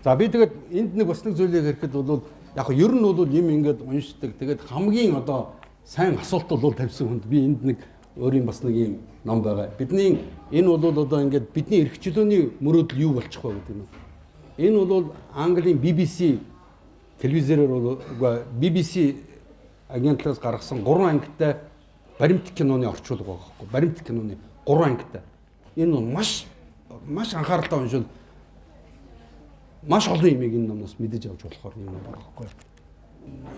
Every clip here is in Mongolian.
За би тэгээд энд нэг бас нэг зүйлийг хэлэхэд бол яг ер нь бол юм ингээд уншдаг. Тэгээд хамгийн одоо сайн асуулт бол тавьсан хүнд би энд нэг өөрийн бас нэг юм ном байгаа. Бидний энэ бол одоо ингээд бидний эрх чөлөөний мөрөөдөл юу болчих вэ гэдэг юм. Энэ бол Английн BBC телевизээр бол BBC агентлагаас гаргасан 3 ангитай баримт киноны орчуулга байгаа байхгүй. Баримт киноны 3 ангитай. Энэ бол маш анхааралтай уншвал маш олон юмыг энэ номноос мэдэж авч болохоор юм байна байхгүй.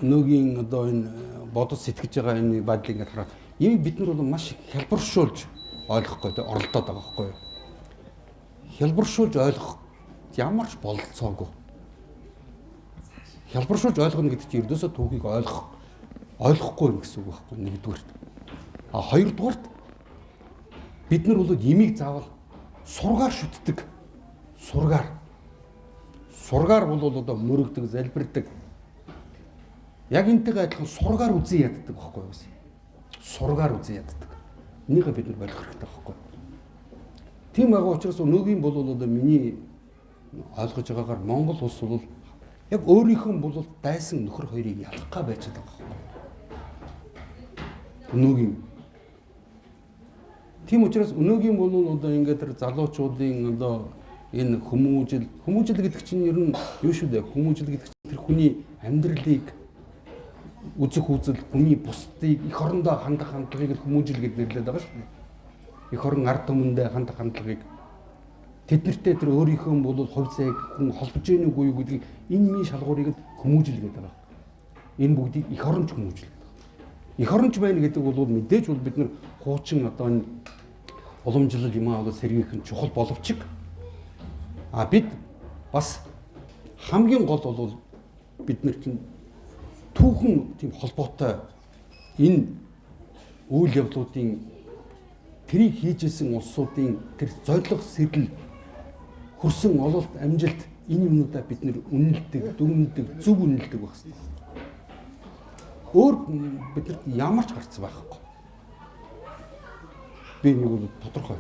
Өнөөгийн одоо энэ бодож сэтгэж байгаа энэ байдлыг ингээд хараад ийм бид нар бол маш хялбаршуулж ойлгохгүй оролдоод байгаа байхгүй. Хялбаршуулж ойлгох ямар ч бололцоогүй. Хялбаршуулж ойлгоно гэдэг чинь ердөөсөө түүхийг ойлгохгүй юм гэсэн үг байхгүй нэгдүгээрт. А хоёрдугаарт бид нар бол ямиг заавал сургаар шүтдэг. Сургаар бол одоо мөрөгдөг, залбирдаг. Яг энтэйгээ адилхан сургаар үзэн яддаг байхгүй юу? Сургаар үзэн яддаг. Энийгээ бид нар ойлгох хэрэгтэй байхгүй юу? Тийм байгаа учраас өнөөгийн бол одоо миний ойлгож байгаагаар Монгол улс бол яг өөрийнхөө бол дайсан нөхөр хоёрыг ялах га байж байгаа байхгүй юу? Өнөөгийн тийм учраас өнөөгийн бол одоо ингээд тэр залуучуудын одоо энэ хүмүүжил гэдэг чинь ер нь юу шүү дээ? Хүмүүжил гэдэг чинь тэр хүний амьдралыг үзэх үзэл, хүний бусдыг эх орондоо хандах хандлагыг хүмүүжил гэж нэрлэдэг байгаа шүү дээ. Эх орон ард түмэндээ хандах хандлагыг тэднэртэй тэр өөрийнхөө бол хувь зайг хүн холбож ийн үгүй юу гэдгийг энэ минь шалгуурыг хүмүүжил гэдэг байгаа. Энэ бүгдийг эх оронч хүмүүжил гэдэг. Эх оронч байна гэдэг бол мэдээж бол бид нар хуучин одоо энэ уламжлал юм аа сэргийх нь чухал боловч бид бас хамгийн гол бол бид нар чинь түүхэн тийм холбоотой энэ үйл явдлуудын тэрийг хийжсэн улсуудын тэр зорилго сэтэл хүрсэн ололт амжилт энэ юмнуудаа бид нэр үнэлдэг, дүгнэлдэг, зөв үнэлдэг байх хэрэгтэй. Өөр бидэрт ямар ч гарц байхгүй. Би нэг бол тодорхой.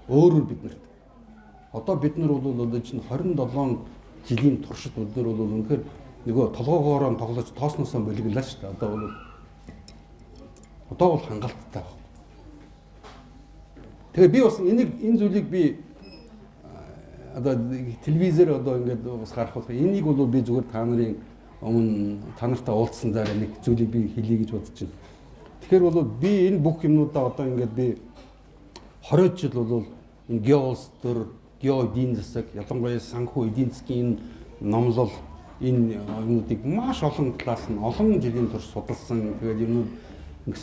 Өөрөөр биднэрт одоо бид нар бол одоо чинь 27 жилийн туршид өдөр бол үнэхээр нөгөө толгоогоороо тоглож тоосноосоо болиглаа шүү дээ. Одоо бол хангалттай байна. Тэгээ би бас энэ зүйлийг би одоо телевизээр одоо ингээд бас гаргах. Энийг бол би зүгээр та нарын өмнө та нартай уулзсан дараа нэг зүйлийг би хэлье гэж бодож байна. Тэгэхээр бол би энэ бүх юмнуудаа одоо ингээд би 20 жил бол энэ геоулс төр гео эдийн засаг ялангуяа санхүү эдийн засгийн номлол энэ юмнуудыг маш олон талаас нь олон жилийн турш судалсан. Тэгээд юмнууд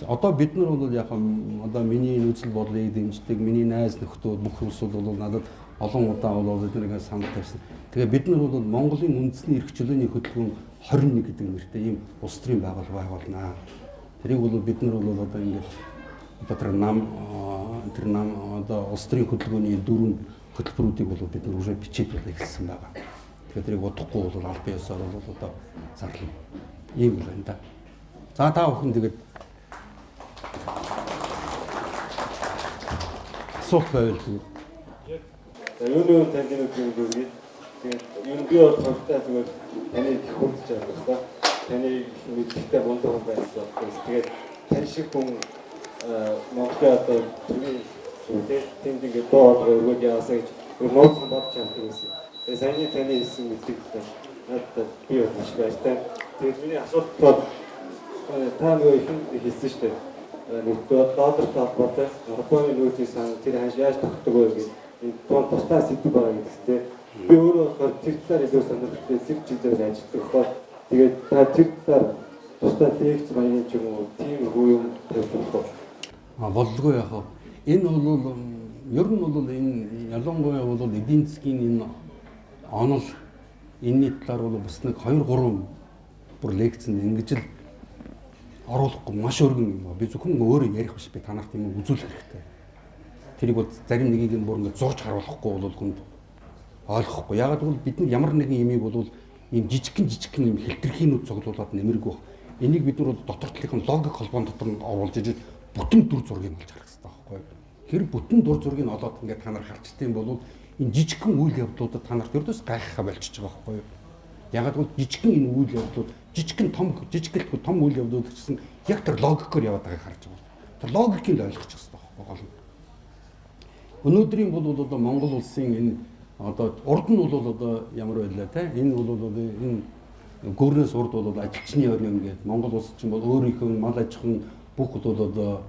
одоо бид нар бол яг одоо миний үзэл бодлыг дэмждэг, миний найз нөхдүүд бүх улсууд бол надад олон удаа бол эднэрийг санал тавьсан. Тэгээ бид нар бол Монголын үндэсний эрх чөлөөний хөтөлбөр 21 гэдэг нэртэй ийм улс төрийн байгууллага байгуулнаа. Тэрийг бол бид нар бол одоо ингээд тэр нам одоо улс төрийн хөтөлбөрийн 4 хөтөлбөрүүдийг бол бид нар уже бичиж эхэлсэн байгаа. Тэгэхээр тэрийг удахгүй бол аль биесээр бол одоо зарлана. Ийм л байна да. За та бүхэн тэгээд асуулт байвал тэгээд юу тань нэг юм бүгд тэгээд юу би бодохтой зүгээр таны хурдж байгаа ба таны мэдээлэлтэй бондоо хүн байсан. Тэгээд тань шиг хүн Монголын одоо тийм ингээд доод өргөд яасаа гэж нууцсан бодож байгаа юм. Тэгээд саяны таны хэлсэн мэдээлэлтэй надад би маш баяртай. Тэгээд миний асуулт бол та нөгөө ихэн хэлсэн шүү дээ. Нэг доодор талбартай Японы нөөцийн сан тэр хаш яаж тогтдог вэ гэж энэ тусдаа сэдв байгаа гэдэгтэй. Би өөрөө тэр талаар илүү сонирхолтой зэрэг жилээр ажилладаг болохоор тэгээд та тэр талаар тусдаа лекц баян ч юм уу тийм юм тавьж болох. Болдгоо яах вэ? Энэ бол ер нь бол энэ ялангуяа бол эдийн засгийн энэ онол энэний талаар бол бас нэг 2-3 бүр лекцэнд ингэж л оруулахгүй маш өргөн юм ба. Би зөвхөн өөрөө ярих биш, би танарт юм үзүүлэх хэрэгтэй. Тэрийг бол зарим нэгийг нь бүр ингэ зурж харуулахгүй бол хүнд ойлгохгүй. Ягаад гэвэл бид нар ямар нэгэн юмыг бол ийм жижигхэн юм хэлтэрхийнүүд цуглуулад нэмэргүй. Энийг бид нар дотор талын логик холбоон дотор оруулж иж бүтэн дүр зургийг олж харах хэрэгтэй байхгүй юу? Тэр бүтэн дүр зургийг олоод ингээд та нар харчтiin бол энэ жижигхэн үйл явдлуудад та нарт ердөөс гайхахаа болчихж байгаа байхгүй юу? Ягаад гэвэл жижигхэн энэ үйл явдлууд, жижигхэн том үйл явдлууд гэсэн яг тэр логикоор яваад байгааг харж байгаа. Тэр логикийг ойлгочих хэрэгтэй байхгүй гол нь. Өнөөдрийн бол одоо Монгол улсын энэ одоо урд нь бол одоо ямар байлаа те энэ бол энэ гөрнөөс урд бол ажилчны орон ингээд Монгол улс чинь бол өөрийнхөө мал аж ахуйн бүх бол одоо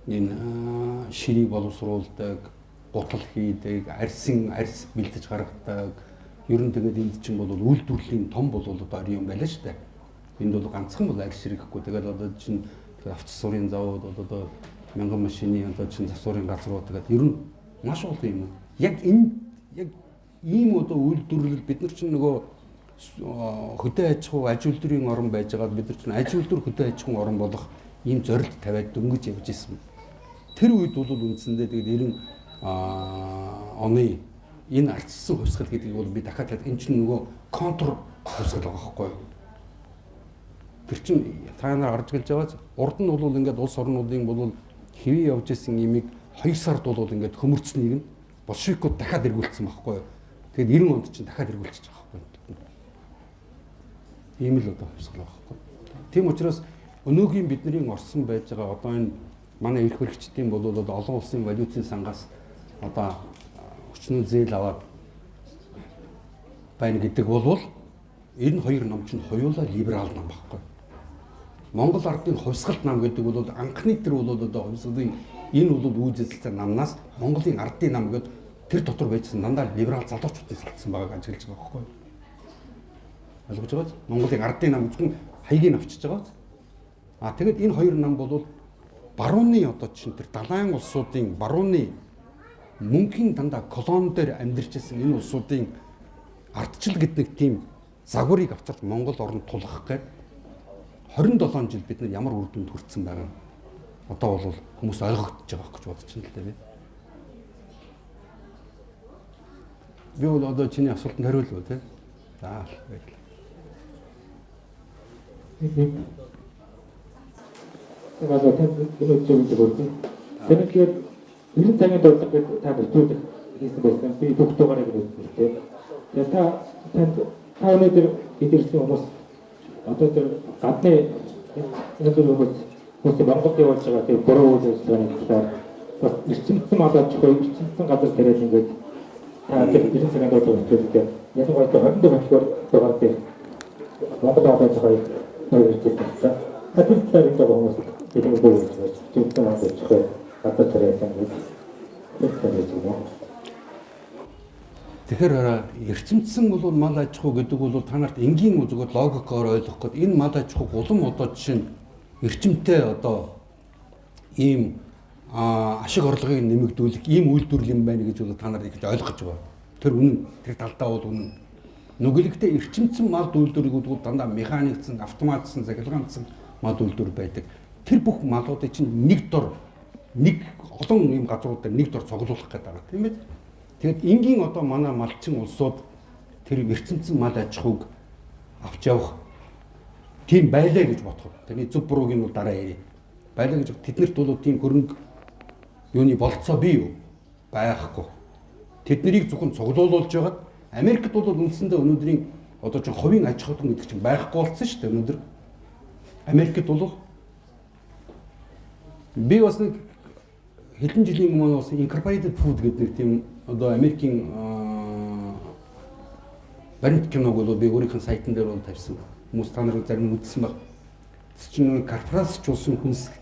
энэ ширийг боловсруулдаг, гутал хийдэг, арьс бэлдэж гаргадаг. Ер нь тэгээд энд чинь бол үйлдвэрлэлийн том бол одоо орон байлаа шүү дээ. Энд бол ганцхан бол арьс ширэг гэхгүй. Тэгээд одоо чинь автосурын завод одоо мянган машины одоо чинь засварын газрууд тэгээд ер нь маш олон юм. Яг ийм одоо үйлдвэрлэл бид нар чинь нөгөө хөдөө аж үйлдвэрийн орн байж байгаа бид нар чинь аж үйлдвэр хөдөө аж ахуйн орн болох ийм зорилт тавиад дөнгөж явж исэн. Тэр үед бол үндсэндээ тэгээд 90 оны энэ ардчилсан хувьсгал гэдгийг бол би дахиад энэ чинь нөгөө контр хувьсгал байгаа байхгүй юу? Тэр чинь та нар харж гэлж байгааз урд нь бол ингээд улс орнуудын бол хэвээ явж исэн имийг 2 сард бол ингээд хөмөрцнийг нь болшевикууд дахиад эргүүлсэн байхгүй юу? Тэгээд 90 онд чинь дахиад эргүүлчихэж байгаа байхгүй юу? Ийм л одоо хувьсгал байгаа байхгүй юу? Тийм учраас өнөөгийн бидний орсон байж байгаа одоо энэ манай эрх баригчдын бол одоо олон улсын валютын сангаас одоо өчнөө зээл аваад байна гэдэг бол энэ хоёр ном чинь хоёулаа либерал ном байхгүй. Монгол ардын хувьсгалт нам гэдэг бол анхны тэр бол одоо хувьсгалын энэ бол үүсэлцээ намнаас Монголын ардын нам гэдэг тэр дотор байжсан дандаа либерал залуучуудын салцсан байгааг ажиглаж байгаа байхгүй. Ойлгож байгааз Монголын ардын нам гэж хаягийг авчиж байгаа. Тэгэд энэ хоёр нам бол барууны одоо чинь тэр далайн улсуудын барууны мөнхийн дандаа колон дээр амьдарч ирсэн энэ улсуудын ардчил гэдэг тийм загварыг авчирч Монгол орнд тулгах гээд 27 жил бид нар ямар үр дүнд хүрсэн байгаа нь одоо бол хүмүүс ойлгогдож байгаа гэж бодож байна л да би. Би бол одоо чиний асуултанд хариулв тий. За баярлалаа. 맞아, 이거 좀 보지. 저는 그 이런 장면도 어떻게 다 못주고 있었어요. 이 독도가래 그랬을 때, 타운에들 이들 수 없어. 어떤 앞에 이것도 혹시 망각되어 왔다가 그 걸어오죠. 저는 일침마다 저희 일침성 가서 데려준 거. 다 이런 생각을 좀 해줄게. 예전과 또 한도 맞고 들어갈 때 망각하다 저희 이렇게 됐다. 하여튼 기다린다고 하면서 이런 걸 지금 하고 저희 갖다 드려야 되는 거. Тэгэхээр эрчимдсэн бол мал аж ахуй гэдэг бол та нарт энгийн үзэгд логикоор ойлгох гээд энэ мал аж ахуй улам одоо жишээ нь эрчимтэй одоо ийм ашиг орлогыг нэмэгдүүлэх ийм үйлдвэрлэл юм байна гэж бол та нар их ойлгож байгаа. Тэр үнэн тэр талдаа бол үнэн. Нүгэлэгтэй эрчимдсэн мал үйлдвэрүүд бол дандаа механикцсан, автоматсан, захиргаанцсан мал үйлдвэр байдаг. Тэр бүх малуудыг чинь нэг дор нэг олон юм газрууд дээр нэг дор цуглуулах гэдэг байгаа тийм ээ. Тэгэд энгийн одоо манай малчин улсууд тэр эрчимдсэн мал аж ахуйг авч явах тийм байлаа гэж бодоход тэрний зөв бурууг нь дараа ярив. Байлаа гэж тэднэрт бол тийм хөрөнгө юуны болцоо бий юу? Байхгүй. Тэднийг зөвхөн цуглуулж байгаад Америкт бол үндсэндээ өнөөдрийн одоо ч хувийн аж ахуй гэдэг чинь байхгүй болсон шүү дээ өнөөдөр. Америкт бол би бас нэг хэдэн жилийн өмнө бас Incorporated Food гэдэг нэг тийм одоо Америкийн баримт киног бол би өөрийнхөө сайтн дээр бол тавьсан. Хүмүүс та нарыг зарим үзсэн баг. Тэр чинь корпорацчлуулсан хүнс гэдэг.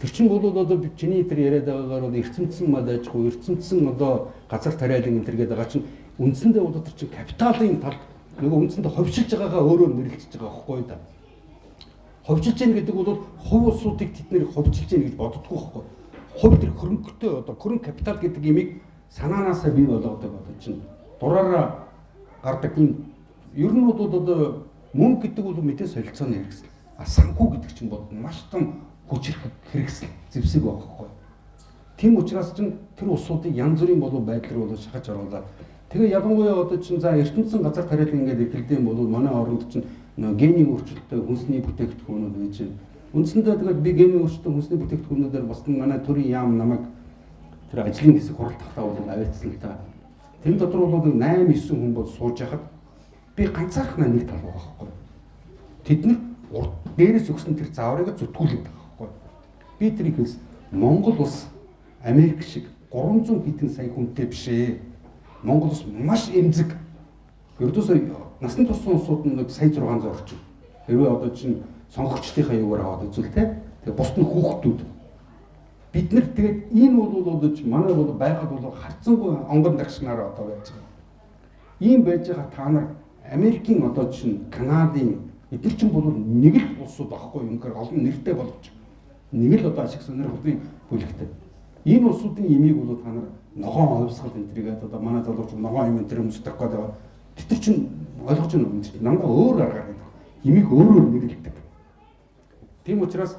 Тэр чинь бол одоо чиний тэр яриад байгаагаар бол эрчимдсэн мал аж ахуй, эрчимдсэн одоо газар тариалан энэ төр гэдэг байгаа чинь үндсэндээ бол тэр чинь капиталын талд нөгөө үндсэндээ ховшилж байгаагаа өөрөө нэрлэлж байгаа байхгүй да. Ховжилж яах гэдэг бол хувь улсуудыг тэд нэр ховжилж яах гэж боддоггүй байхгүй. Хувь тэр хөрөнгөтэй одоо хөрөнгө капитал гэдэг имийг санаанаасаа бий болгодог одоо чинь дураараа гардаг юм. Ер нь бол одоо мөнгө гэдэг бол мэдээ солилцооны хэрэгсэл. Санхүү гэдэг чинь бол маш том хүч хэрэгсэл зэвсэг байгаа байхгүй. Тийм учраас чинь тэр улсуудыг янз бүрийн болов байдал руу шахаж оруулаад тэгээ ялангуяа одоо чинь за ертөнцийн газар тариалан ингээд эхэлдэм бол манай оронд чинь генийн өөрчлөлттэй хүнсний бүтээгдэхүүнүүд байж байна. Үндсэндээ тэгээд би генийн өөрчлөлттэй хүнсний бүтээгдэхүүнүүдээр бас манай төрийн яам намайг тэр ажлын хэсэг хуралдахтаа бол аваадсан л та. Тэн дотор бол 8 9 хүн бол сууж яхад би ганцаархнаа нэг тал байгаа байхгүй. Тэд нар урд дээрээс өгсөн тэр зааврыг зүтгүүлээд байгаа байхгүй. Би тэрийг хэлс Монгол улс Америк шиг 300 хэдэн сая хүнтэй биш ээ. Монгол улс маш эмзэг. Ердөөсөө насны туссан улсууд нь сая 600 орчим. Хэрвээ одоо чинь сонгогчдынхаа юугаар аваад үзвэл те. Тэгээ бусд нь хүүхдүүд. Бид нар тэгээд энэ бол одоо чинь манай бол байхад бол харцсангүй онгон дагшнаар одоо байж байгаа. Ийм байж байгаа та нар Америкийн одоо чинь Канадын эдгээр чинь бол нэг л улсууд байхгүй юм гэхээр олон нэртэй боловч нэг л одоо ашиг сонирхлын бүлэгтэй. Энэ улсуудын имийг бол та нар ногоон овсгал энэ төргээд одоо манай залууч ногоон юм энэ төр өмсдөх гэдэг. Тэр чинь ойлгож байна юм чинь намайг өөр аргаар гэдэг. Имийг өөрөөр нэрлэдэг. Тийм учраас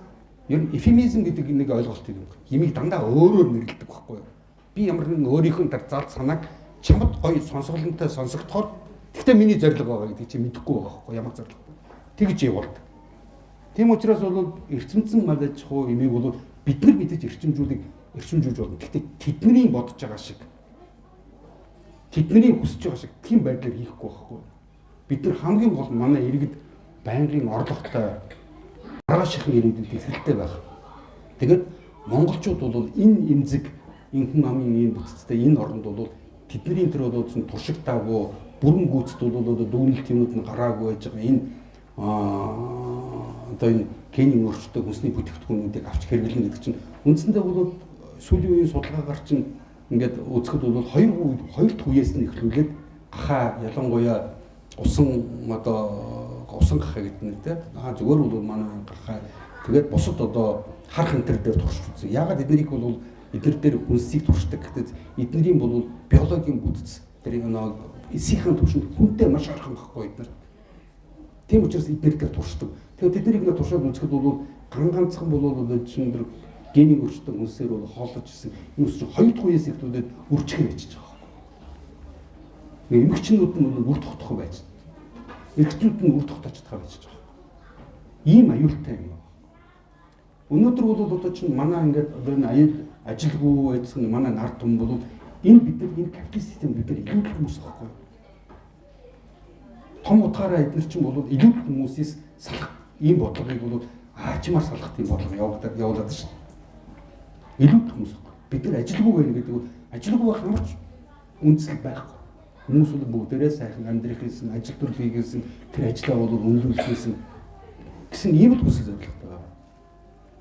ер нь эфемизм гэдэг нэг ойлголт юм. Имийг дандаа өөрөөр нэрлэдэг байхгүй юу? Би ямар нэгэн өөрийнхөө зал санааг чамд гоё сонсголонтой сонсогдохоор тэгтээ миний зорилго байгаа гэдэг чи мэдэхгүй байгаа байхгүй ямар зорилго. Тэгж явуулдаг. Тийм учраас бол эрчимцэн малж хуу имийг бол бид нар мэдээж эрчимжүүлж болно. Гэхдээ тэдний бодож байгаа шиг тэдний хүсэж байгаа шиг тийм байдлаар хийхгүй байхгүй. Бид нар хамгийн гол манай иргэд байнгын орлоготой арга шихэн ирээдүйд эсрэлтэй байх. Тэгээд монголчууд бол энэ эмзэг энэ хүн амын энэ бүтцтэй энэ оронд бол тэдний тэр бол туршигтаагүй бүрэн гүйцэд бол дүүнэлт юмуд нь гараагүй байж байгаа энэ одоо энэ генийн өөрчлөлтөд хүнсний бүтээгдэхүүнүүдийг авч хэрэглэнэ гэдэг чинь үндсэндээ бол сүүлийн үеийн судалгаагаар чинь ингээд үзэхэд бол хоёр дахь үеэс нь эхлүүлээд гахаа ялангуяа усан гахаа гэдэг нь тийм зүгээр бол манай гахаа тэгээд бусад одоо харах энэ төр дээр туршиж үзье. Яагаад эднэрийг бол эднэр дээр хүнсийг туршдаг гэдэг эднэрийн бол биологийн бүтэц тэр нэг эсийнхэн төвшөнд хүнтэй маш хархан байхгүй эднэр. Тийм учраас эднэр дээр туршдаг. Тэгээд тэднийг ингээд туршаад үзэхэд бол ганцхан бол чинь тэр генийн өөрчлөлтөд хүнсээр бол хооллож ирсэн. Хүмүүс чинь хоёр дахь үеэс эхлүүлээд үржихээ бичиж байгаа байхгүй. Эмэгчнүүд нь бол үр тогтох байж. Эрэгчнүүд нь үр тогтоочдохоо байж байгаа. Ийм аюултай юм. Өнөөдөр бол одоо чинь манай ингээд одоо энэ аяд ажилгүй байсан манай нарт том бол энэ бид нар энэ капиталист систем бид нар илүү хүмүүс байхгүй. Том утгаараа эдгээр чинь бол илүү хүмүүсээс салах ийм бодлогыг бол аачмаар салах тийм бодлого явуулаад шүү. Илүү хүмүүс байхгүй. Бид нар ажилгүй байна гэдэг нь ажилгүй байх ямар ч үндэслэл байхгүй. Хүмүүс бол бүгдээрээ сайхан амьдрах гэсэн, ажил төрөл хийгээсэн, тэр ажлаа бол үнэлүүлэх гэсэн ийм л хүсэл зорилготой байна.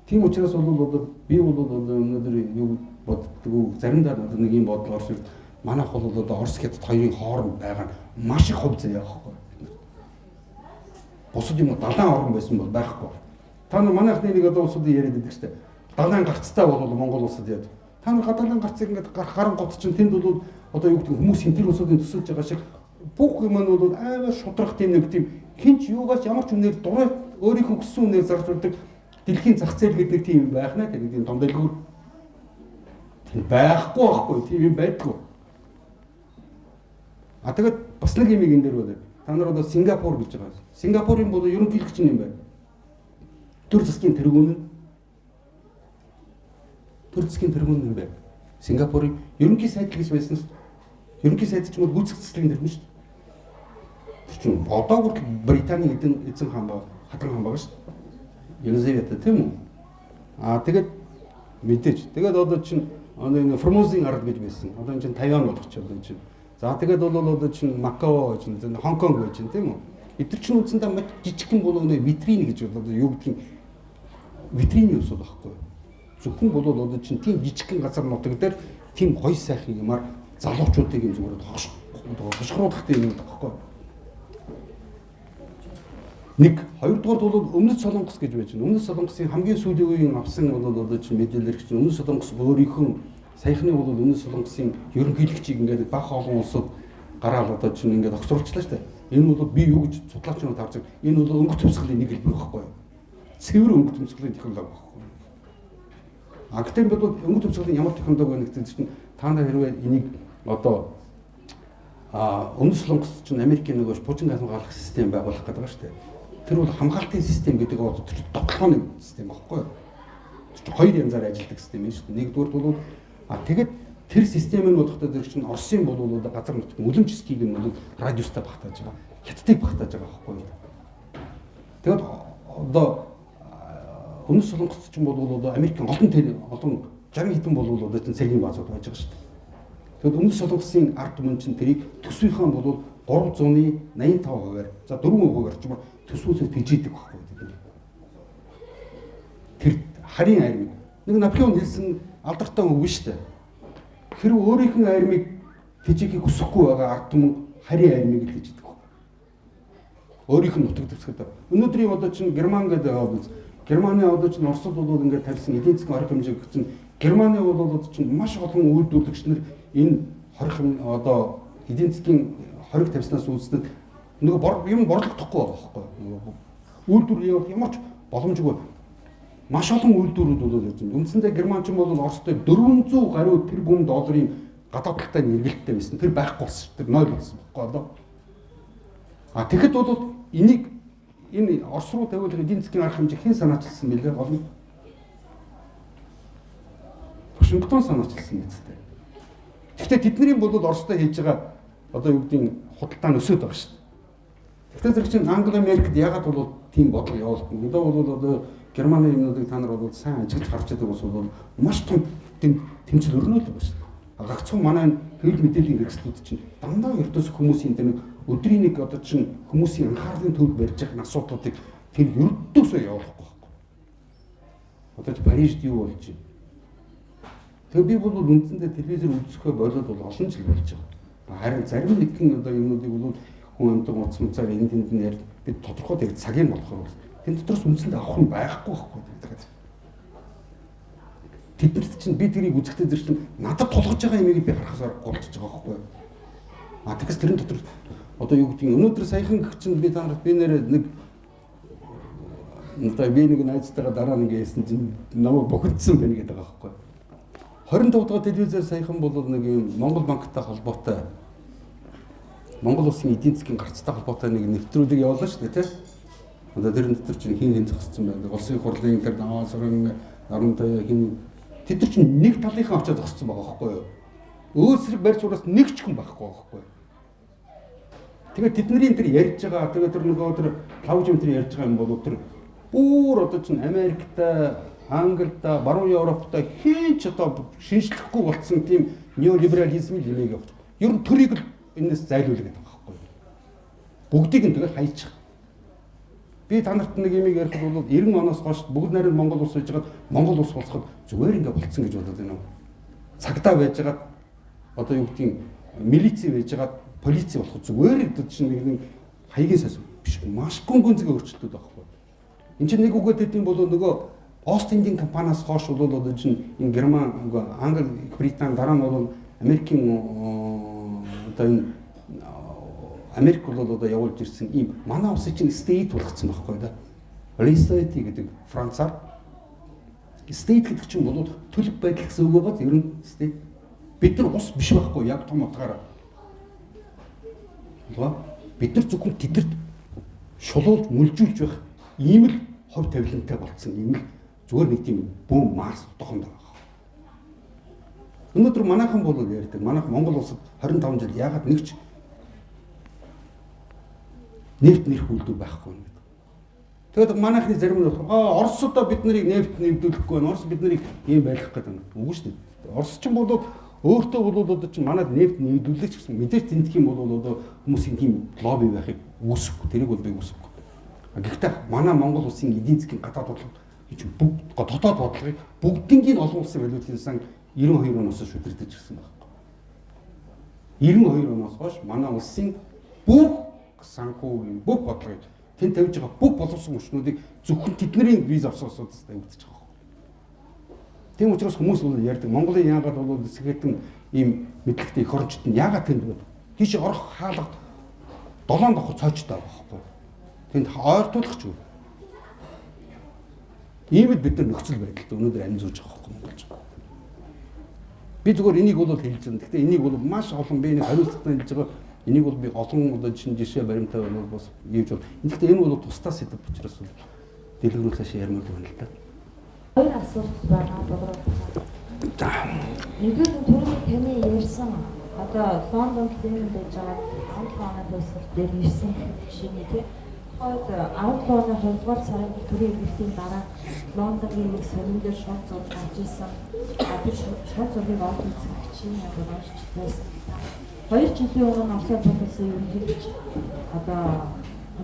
Тийм учраас бол би бол өнөөдөр юу боддгоо заримдаа нэг юм бодол орж ирд. Манайх бол одоо Орос Хятад хоёрын хооронд байгаа нь маш их хувь заяа байхгүй. Бусад юм далайн орон байсан бол байхгүй. Та нар манайхны нэг одоо улсуудын яриад байдаг шүү дээ. Далайн гарцтай бол Монгол улсад яа. Та нар далайн гарцыг ингээд гарах гот чинь тэнд бол одоо юу гэдэг хүмүүс хинтэр улсуудын төсөөлж байгаа шиг бүх юм нь бол аймаа шудрах тийм нэг тийм хинч юугаас ямар ч үнээр дураа өөрийнхөө хүссэн үнээр зарж урдаг дэлхийн зах зээл гэдэг тийм байх наа гэдэг тийм том дэлгүүр тийм байхгүй тийм юм байдгүй. А тэгээд бас нэг юм энэ дээр байна. Та нар одоо Сингапур гэж байгаа. Сингапурын бол ерөнхийлөгч юм байна. Төр засгийн тэргүүн юм байна. Сингапурын ерөнхий сайд гэж байсан шүү. Ерөнхий сайд ч юм уу гүйцэтгэх цэцлэгийн тэргүүн шүү. Тэр чинь одоогор Британий эзэн хаан баг, хатан хаан баг шүү. Елизавета тийм үү? Тэгээд мэдээж. Тэгээд одоо чинь энэ Формозын ард гэж байсан. Одоо энэ чинь Тайван болгочиход байна чинь. За тэгээд бол одоо чинь Макао чинь Хонконг байж чинь тийм үү? Эдгээр чинь үндсэндээ маш жижигхэн болоо нэ витрин гэж одоо юу гэдгийг витрины ус байхгүй. Зөвхөн бол одоо чинь тийм жижигхэн газар нутаг дээр тийм гоё сайхан юмар залуучуудыг юм зүгээр хошгруулах тийм юм байхгүй. Нэг хоёрдугаар бол Өмнөд Солонгос гэж байж байна. Өмнөд Солонгосын хамгийн сүүлийн үеийн авсан бол одоо чинь мэдээлэлэр чинь Өмнөд Солонгос өөрийнхөө саяхны бол Өмнөд Солонгосын ерөнхийлөгчийг ингээд бага олон улсууд гараад одоо чинь ингээд огцруулчлаа шүү дээ. Энэ бол би юу гэж судлаач нар таарч байгаа. Энэ бол өнгө төвсгөлийн нэг хэлбэр байхгүй юу? Цэвэр өнгө төвсгөлийн технологи байхгүй юу? Гэхдээ бол өнгө төвсгөлийн ямар технологи вэ гэдэг чинь та нар хэрвээ энийг одоо Өмнөд Солонгос чинь Америкийн нөгөө Пужин газар гаргах систем байгуулах гэдэг байгаа шүү дээ. Тэр бол хамгаалтын систем гэдэг нь тэр тоглооны систем байхгүй юу? Тэр чинь хоёр янзаар ажилладаг систем юм шүү дээ. Нэгдүгээр бол Тэгээд тэр системийн бодохтой зэрэг чинь Оросын болов одоо газар нутгийн үлэмжскийг нь бол радиустай багтааж байгаа. Хятадыг багтааж байгаа байхгүй юу? Тэгээд одоо Өмнөд Солонгост ч юм бол одоо Америкийн олон 60 хэдэн бол одоо чинь цэргийн баазууд байж байгаа шүү дээ. Тэгэд Өмнөд Солонгосын ард түмэн чинь тэрийг төсвийнхаа бол 385%-аар за 4%-аар ч юм уу төсвөөсөө тэжээдэг байхгүй юу? Тэр харийн армийг нэг Наполеон хэлсэн алдартай үг шүү дээ. Хэрвээ өөрийнх нь армийг тэжээхийг хүсэхгүй байгаа ард түмэн харийн армийг тэжээдэг. Өөрийнх нь нутаг дэвсгэдэг. Өнөөдрийн одоо чинь Герман гэдэг Германы одоо чинь Оросд бол ингээд тавьсан эдийн засгийн хорих хэмжээг чинь Германы бол одоо чинь маш олон үйлдвэрлэгч нар энэ хорих одоо эдийн засгийн хориг тавьснаас үүснэд нөгөө юм борлогдохгүй байгаа байхгүй. Үйлдвэр явах ямар ч боломжгүй. Маш олон үйлдвэрүүд бол явж байна. Үндсэндээ Германчин бол Оростой 400 гаруй тэрбум долларын гадаад талтай нэргэлттэй байсан. Тэр байхгүй болсон. Тэр 0 болсон байхгүй одоо. Тэгэхэд бол энийг энэ Орос руу тавиулах эдийн засгийн арга хэмжээ хэн санаачилсан бэлээ гол нь Вашингтон санаачилсан мэт. Гэхдээ тэдний бол Оростой хийж байгаа одоо юу гэдгийг худалдаа нь өсөд байгаа шүү дээ. Гэхдээ зэрэг чинь Англи Америкт ягаад бол тийм бодлого явуулдаг юм. Одоо бол одоо Германы юмнуудыг та нар бол сайн ажиглаж харж байгаа ус бол маш том тэмцэл өрнөөл байгаа шүү дээ. Гагцхан манай хэвлэл мэдээллийн хэрэгслүүд чинь дандаа ертөнц хүмүүсийн тэр нэг өдрийн нэг одоо чинь хүмүүсийн анхаарлын төвд барьж байгаа асуудлуудыг тэр ердөөсөө явуулахгүй байхгүй. Одоо ч Парижд юу болж байна? Тэгээ би бол үндсэндээ телевизээр үзэхөө болоод бол олон жил болж байгаа. Харин зарим нэгэн одоо юмнуудыг бол хүн амтан уцмцаар энэ тэнд нь бид тодорхой тэг цагийн болохоор тэн дотроос үндсэндээ авах нь байхгүй байхгүй. Тэднэрт чинь би тэрийг үзэхдээ зэрэг чинь надад тулгаж байгаа юмыг би харахаас аргагүй болчихж байгаа байхгүй. Тэгээс тэрэн дотор одоо юу гэдгийг өнөөдөр саяхан гэх чинь би танарт би нэр нэг би нэг найзтайгаа дараа нэг ярьсан чинь намайг бохирдсан байна гэдэг байгаа байхгүй. 25 дахь телевизээр саяхан бол нэг юм Монгол банктай холбоотой Монгол улсын эдийн засгийн гарцтай холбоотой нэг нэвтрүүлэг явуулсан шүү дээ тийм. Одоо тэрэн дотор чинь хин зогссон байна. Улсын хурлын тэр наваа сурын нарантай хин тэд чинь нэг талынхаа очоод зогссон байгаа байхгүй юу? Өөсрөг барьж ураас нэг ч хүн байхгүй байхгүй юу? Тэгээд тэдний тэр ярьж байгаа тэгээд тэр нөгөө тэр лавж юм тэр ярьж байгаа юм бол тэр бүр одоо чинь Америктай, Англитай, баруун Европтой хэн ч одоо шинжлэхгүй болсон тийм неолиберализмын лимэг явж. Ер нь төрийг энэс зайлуулдаг гэдэг байхгүй юу? Бүгдийг нь тэгээд хайчих. Би та нарт нэг юм ярих бол 90 оноос хойш бүгд найрын Монгол улс хийж байгаад Монгол улс болоход зүгээр ингээ болцсон гэж бодоод байна уу? Цагдаа байж байгаад одоо юу гэдгийг милиц байж байгаад полиц болох зүгээр гэдэг чинь нэг хаягийн сас биш маш гүнзгий өөрчлөлтүүд байхгүй. Энд чинь нэг үгээд хэдийн бол нөгөө Ост-Индийн компаниас хойш бол одоо чинь энэ Герман, Англи, Британи дараа нь бол Америкийн одоо энэ Америк бол одоо явуулж ирсэн ийм манай улсын чинь state болгоцсон байхгүй да. Restate гэдэг Францаар state гэдэг чинь бол төлөв байдал гэсэн үг байгаа. Ер нь state бид нар ус биш байхгүй яг том утгаараа. Бид нар зөвхөн тэдэрт шулуулж мүлжүүлж байх ийм л хов тавилантай болцсон ийм л зүгээр нэг тийм бөөм Марс тохонд байгаа. Өнөөдөр манайхан бол ярьдаг. Манайх Монгол улсад 25 жил яагаад нэг ч нефт нэрх үйлдвэр байхгүй юм. Тэгээд манайхны зарим нь Оросдоо бид нарыг нефт нэвдүүлэхгүй байна. Орос бид нарыг ийм байлгах гэдэг юм. Үгүй шүү дээ. Орос ч бол өөртөө бол одоо чинь манайд нефт нэвдүүлэх гэсэн мэдээж тэнтэх юм бол одоо хүмүүсийн тийм лобби байхыг үүсэхгүй. Тэрийг бол би үүсэхгүй. Гэхдээ манай Монгол улсын эдийн засгийн гадаад бодлого гэж бүгд дотоод бодлогыг бүгднийг олон улсын валютын сан 92 оноос шүдэрдэж ирсэн байна. 92 оноос хойш манай улсын бүх санхүүгийн бүх бодлогыг тэнд тавьж байгаа бүх боловсон хүчнүүдийг зөвхөн тэдний виз авсаасуудаас тавьдаж байгаа. Тийм учраас хүмүүс бол ярьдаг Монголын яагаад бол хэсэгтэн ийм мэдлэгтэй эх орончд нь яагаад тэнд байна? Тийш орох хаалга 7 давхар цоочтой байгаа байхгүй. Тэнд ойртуулах ч үү. Ийм л бид нар нөхцөл байдалд өнөөдөр амь зүүж байгаа байхгүй Монголч. Би зүгээр энийг бол хэлж байна. Гэхдээ энийг бол маш олон би нэг хариуцлагатай хэлж байгаа. Энийг бол би олон одоо жишээ баримттай бол бас ийж бол. Гэхдээ энэ бол тусдаа сэдв учраас дэлгэрүүлж цааш ярмаар байна л да. Хоёр асуулт байгаа. За Нэгдүгээр нь түрүү таны ярьсан одоо Лондонд дэмэн байж байгаа 17 оны төсөл дээр ирсэн жишээний тийм хойд 17 оны 2-р сарын төрийн эвлэлийн дараа Лондонгийн нэг сонин дээр шууд зураг гарч ирсэн. Тэр шууд зургийг олж үзэх чинь одоо уншиж байсан. 2 жилийн өмнө Оросд болсон ерөнхийдөө одоо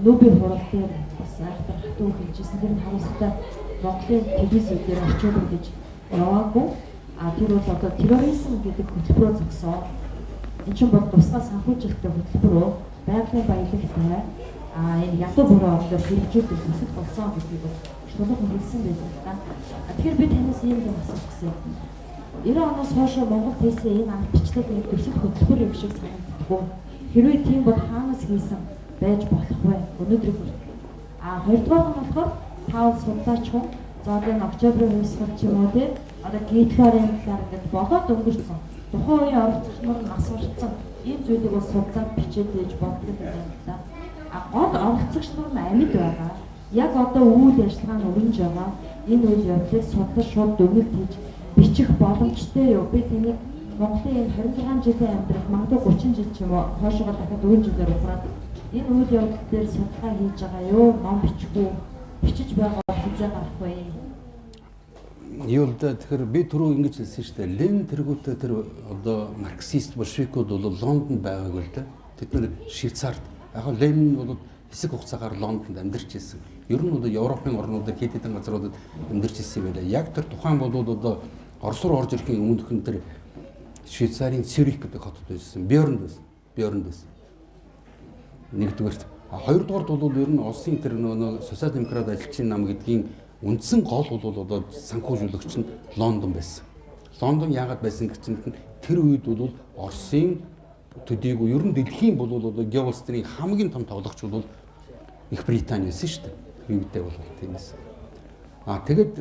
Нобель хурал дээр бас айхтар хатуу хэлжсэн. Тэр хариуцлага Монголын телевизээр орчуулсан гэж яваагүй. Тэр бол одоо терроризм гэдэг хөтөлбөрөөр зогсоо. Энэ чинь бол тусгай санхүүжилттэй хөтөлбөр, байгалийн баялагтай энэ ядуу бүрээ орноор хэрэгжүүлэх төсөл болсон гэдгийг шулуун хэлсэн байсан та. Тэгэхээр би танаас ийм юм асуух гэсэн. 90 оноос хойш Монгол хэлсэн энэ ардчлал нэг төсөл хөтөлбөр юм шиг санагддаг. Хэрвээ тийм бол хаанаас хийсэн байж болох вэ? Өнөөдөр хоёрдугаар нь болохоор тав судлаач хүн за энэ октябрийн хувьсгал ч юм уу те одоо гитлерийн талаар ингээд болоод өнгөрсөн. Тухайн үеийн оролцогч нар нас урцсан. Энэ зүйлийг бол судлаад бичээд байж бодлоо гэдэг юм да. Гол оролцогч нар нь амьд байгаа. Яг одоо үйл ажиллагаа нь өрнөж байгаа. Энэ үйл явдлыг судлаж шууд дүгнэлт хийж бичих боломжтой юу? Би тэнийг Монголын энэ 26 жилийн амьдрал магадгүй 30 жил ч юм уу хойшоогоо дахиад 4 жилээр ухраад энэ үйл явдал дээр судалгаа хийж байгаа юу? Ном бичихгүй бичиж байгаа хэзээ гарах вэ? юу л да тэгэхээр би түрүү ингэж хэлсэн шүү дээ. Ленин тэргүүтээ тэр одоо марксист большевикууд бол Лондонд байгааг л да. Тэд нэр Швейцарт яг Ленин бол хэсэг хугацаагаар Лондонд амьдарч ирсэн. Ер нь одоо Европын орнуудад хэд хэдэн газруудад амьдарч ирсэн байлаа. Яг тэр тухайн бол одоо Орос руу орж ирэхийн өмнөхөн тэр Швейцарын Цюрих гэдэг хотод байсан. Бернд байсан. Нэгдүгээрт. Хоёрдугаарт бол ер нь улсын тэр нөгөө социал демократ ажилчийн нам гэдгийн үндсэн гол бол одоо санхүүжүүлэгч нь Лондон байсан. Лондон яагаад байсан гэж чинь тэр үед бол Оросын төдийгүй ер нь дэлхийн бол одоо геострийн хамгийн том тоглогч бол Их Британи байсан шүү дээ. Үүнтэй бол тиймээс. Тэгэд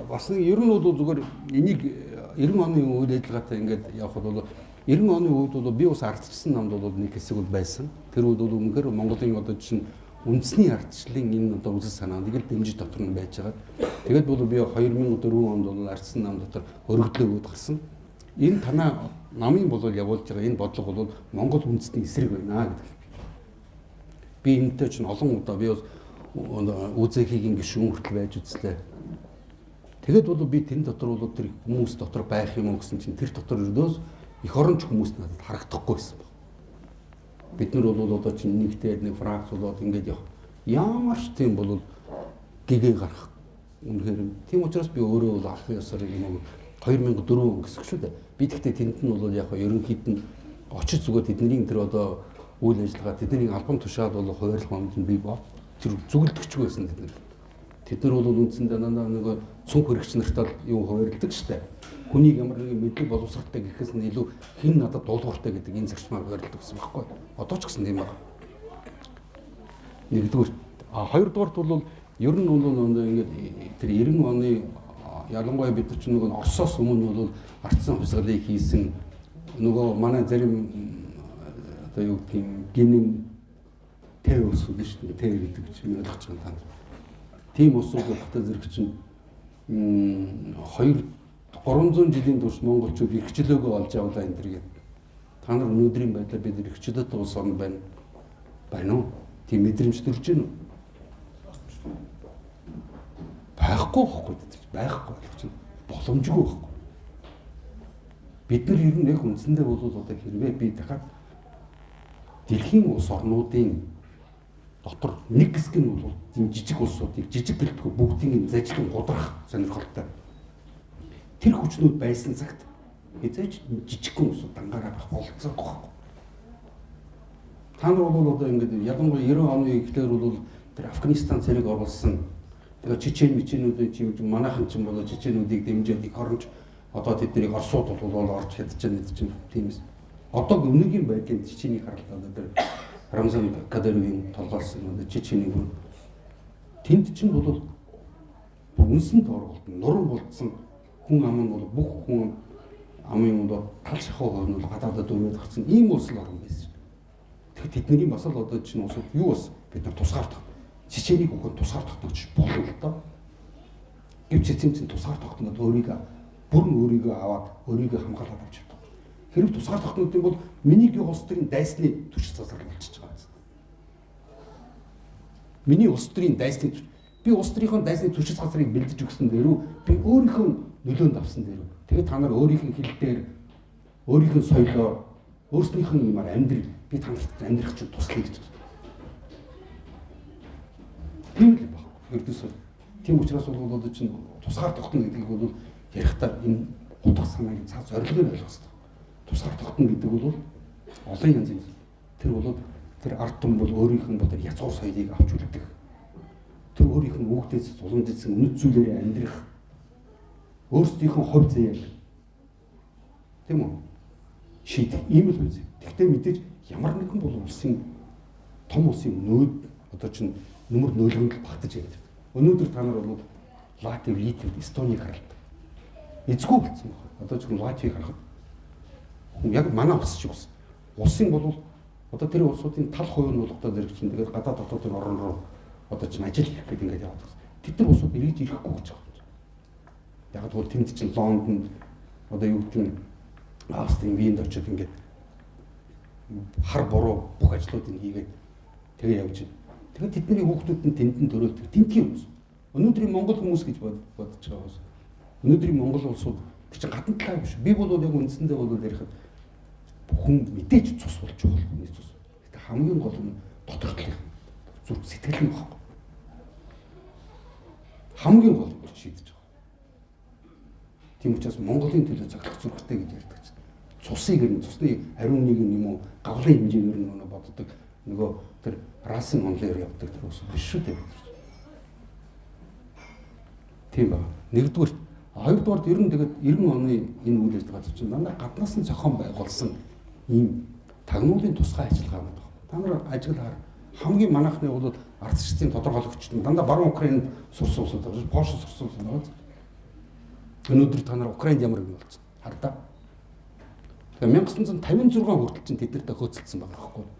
бас нэг ер нь бол зүгээр энийг 90 оны үйл ажиллагаатай ингээд явах бол 90 оны үед бол би бас ардчилсан намд бол нэг хэсэг бол байсан. Тэр үед бол үнэхээр Монголын одоо чинь үндэсний ардчлалын энэ одоо үзэл санаанд их дэмжиж дотор нь байж байгаа. Тэгээд бол би 2004 онд бол ардсан нам дотор өргөдлөө өгд гарсан. Энэ танаа намын бол явуулж байгаа энэ бодлого бол Монгол үндэстний эсрэг байна гэдэг. Би энэтэй чинь олон удаа би бас үзэхийг гişүүн хүртэл байж үзлээ. Тэгээд бол би тэн дотор бол тэр хүмүүс дотор байх юм уу гэсэн чинь тэр дотор өрдөөс их оронч хүмүүс надад харагдахгүй байсан баг. Бид нар бол одоо чинь нэгтэй нэг фракц болоод ингэж явах. Ямар ч тийм бол гэгээ гарах. Үнэхээр тийм учраас би өөрөө бол албан ёсоор юм 2004 он гэсэн шүү дээ. Би тэгтээ тэнд нь бол яг ерөнхийд нь очиж зүгээр тэдний тэр одоо үйл ажиллагаа тэдний албан тушаал бол хуваарлах юмд нь би тэр зүгэлдэгч байсан тэд нар. Тэд нар бол үндсэндээ дандаа нэг цүнх хэрэгч нартаа юу хуваарладаг штэ. Хүнийг ямар нэгэн мэдлэг боловсралтай гэхээс нь илүү хэн надад дуулууртай гэдэг энэ зарчмаар хуваарладаг гэсэн байхгүй. Одоо ч гэсэн тийм байна. Нэгдүгээр хоёрдугаарт бол ер нь бол ингээд тэр 90 оны ялангуяа бид нар чинь нэг Оросоос өмнө бол ардсан хувьсгалыг хийсэн нөгөө манай зарим одоо юу гэх юм гинэн тэй ус үү шүү дээ. Тэй гэдэг чинь ойлгож байгаа юм. Тийм усууд багтаа зэрэг чинь 300 жилийн турш монголчууд эрхчлөөгөө олж авлаа энэ төр гэдэг. Та нар өнөөдрийн байдлаар бид эрхчлөлт улс орн байна. Байна уу? Тийм мэдрэмж төрж гин үү? Байхгүй байхгүй байхгүй гэж боломжгүй байхгүй. Бид нар ер нь яг үндсэндээ бол одоо хэрвээ би дахиад дэлхийн улс орнуудын дотор нэг хэсэг нь бол тийм жижиг улсуудыг жижиг гэлтгүй бүгдийг зажлан гудрах сонирхолтой. Тэр хүчнүүд байсан цагт хязгаарч жижигхэн улсууд дангаараа байх болцоогүй байхгүй. Та нар бол одоо ингээд ялангуяа 90 оны ихлээр бол тэр Афганистан цэрэг оруулсан. Тэгээ чеченүүдийн чинь манайхан ч юм болоо чеченүүдийг дэмжиж их оронч одоо тэднийг Оросууд бол орж чадчихна гэдэг чинь тиймээс. Одоо өнөөгийн байдлын чечений харалтаа тэр Рамзан Кадыровын толгойлсон чечений хүн тэнд чинь бол үнсэн тоорголтон нуран болцсон хүн ам нь бол бүх хүн амын бол тал шахуу нь бол гадаадад өрөөд гарсан ийм улс орн байсан. Тэгэхээр тэдний бас л одоо чинь улсууд юу бас бид нар тусгаар чеченийг бүхэн тусгаар тогтоож болно л доо. Гэвч эцэг чинь тусгаар тогтноод өөрийг бүр нь өөрийгөө аваад өөрийгөө хамгаалаад авч явдаг. Хэрэг тусгаар тогтнод юм бол миний гэх улс төрийн дайсны түвшин засвар болчихж байгаа юм. Миний улс төрийн дайсны би улс төрийнхөө дайсны түвшин засварыг бэлдэж өгсөн дээрүү би өөрийнхөө нөлөөнд авсан дээрүү. Тэгээд та нар өөрийнхөө хил дээр өөрийнхөө соёлоор өөрснийхөө юмар амьдрал би танарт амьдрах чинь туслая гэж. Тийм л баг. Ердөөсөө тийм учраас бол одоо чинь тусгаар тогтно гэдгийг бол ярихдаа энэ утга санааг цаа зорилгоор ойлгох хэрэгтэй. Тусгаар тогтно гэдэг бол олон янзын тэр бол тэр ард түмэн бол өөрийнх нь бол язгуур соёлыг авч үлдэх. Тэр өөрийнх нь үгдээс уламжлсан үнэт зүйлээр амьдрах. Өөрсдийнхөө хувь заяаг тийм үү? Шийдэх ийм л үгүй. Тэгвэл мэдээж ямар нэгэн бол улсын том улсын нөөд одоо чинь нөмөр нөөлгөнд багтаж явдаг. Өнөөдөр та нар бол Латви, Литв, Эстоныг харалт. Эзгүй болсон байна. Одоо ч Латвиг харахад яг манай улс шиг ус. Улсын бол одоо тэр улсуудын тал хувь нь бол одоо зэрэг чинь тэгээд гадаад дотоодын орн руу одоо чинь ажил хийх гэдэг ингээд яваад байна. Тэд нар улсууд эргэж ирэхгүй гэж байгаа юм. Яг бол тэнд чинь Лондонд одоо юу гэдэг нь Австрийн Винд очиод ингээд хар буруу бүх ажлуудыг хийгээд тэгээ явж байна. Тэгэхээр тэдний хүүхдүүд нь тэнд төрөлдөг. Тэнтгийн хүмүүс. Өнөөдрийн Монгол хүмүүс гэж бодож байгаа хүмүүс. Өнөөдрийн Монгол улсууд тэр чинь гадна талаа биш. Би бол яг үндсэндээ бол ярихад хүн мэдээж цус болж байгаа хүний цус. Гэтэ хамгийн гол нь дотор талын зүрх сэтгэл нь багхгүй. Хамгийн гол нь шийдэж байгаа. Тийм учраас Монголын төлөө заглах зүрхтэй гэж ярьдаг чинь. Цусыг нь цусны ариун нэг юм уу гавлын хэмжээгээр нь боддог. Нөгөө тэр расын онлоор явдаг тэр ус биш шүү дээ. Тийм ба. Нэгдүгээр, хоёрдугаар ер нь тэгээд 90 оны энэ үйл ажиллагаа чинь дандаа гаднаас нь зохион байгуулсан ийм тагнуулын тусгай ажиллагаа байна. Та нар ажиглаар хамгийн манайхны бол ардчдын тодорхойлогчд нь дандаа баруун Украинд сурсан улсууд байгаа. Польш сурсан улсууд байгаа. Өнөөдөр та нар Украинд ямар юм болсон? Хардаа. Тэгэхээр 1956 хүртэл чинь тэднэртэй хөөцөлдсөн байгаа байхгүй юу?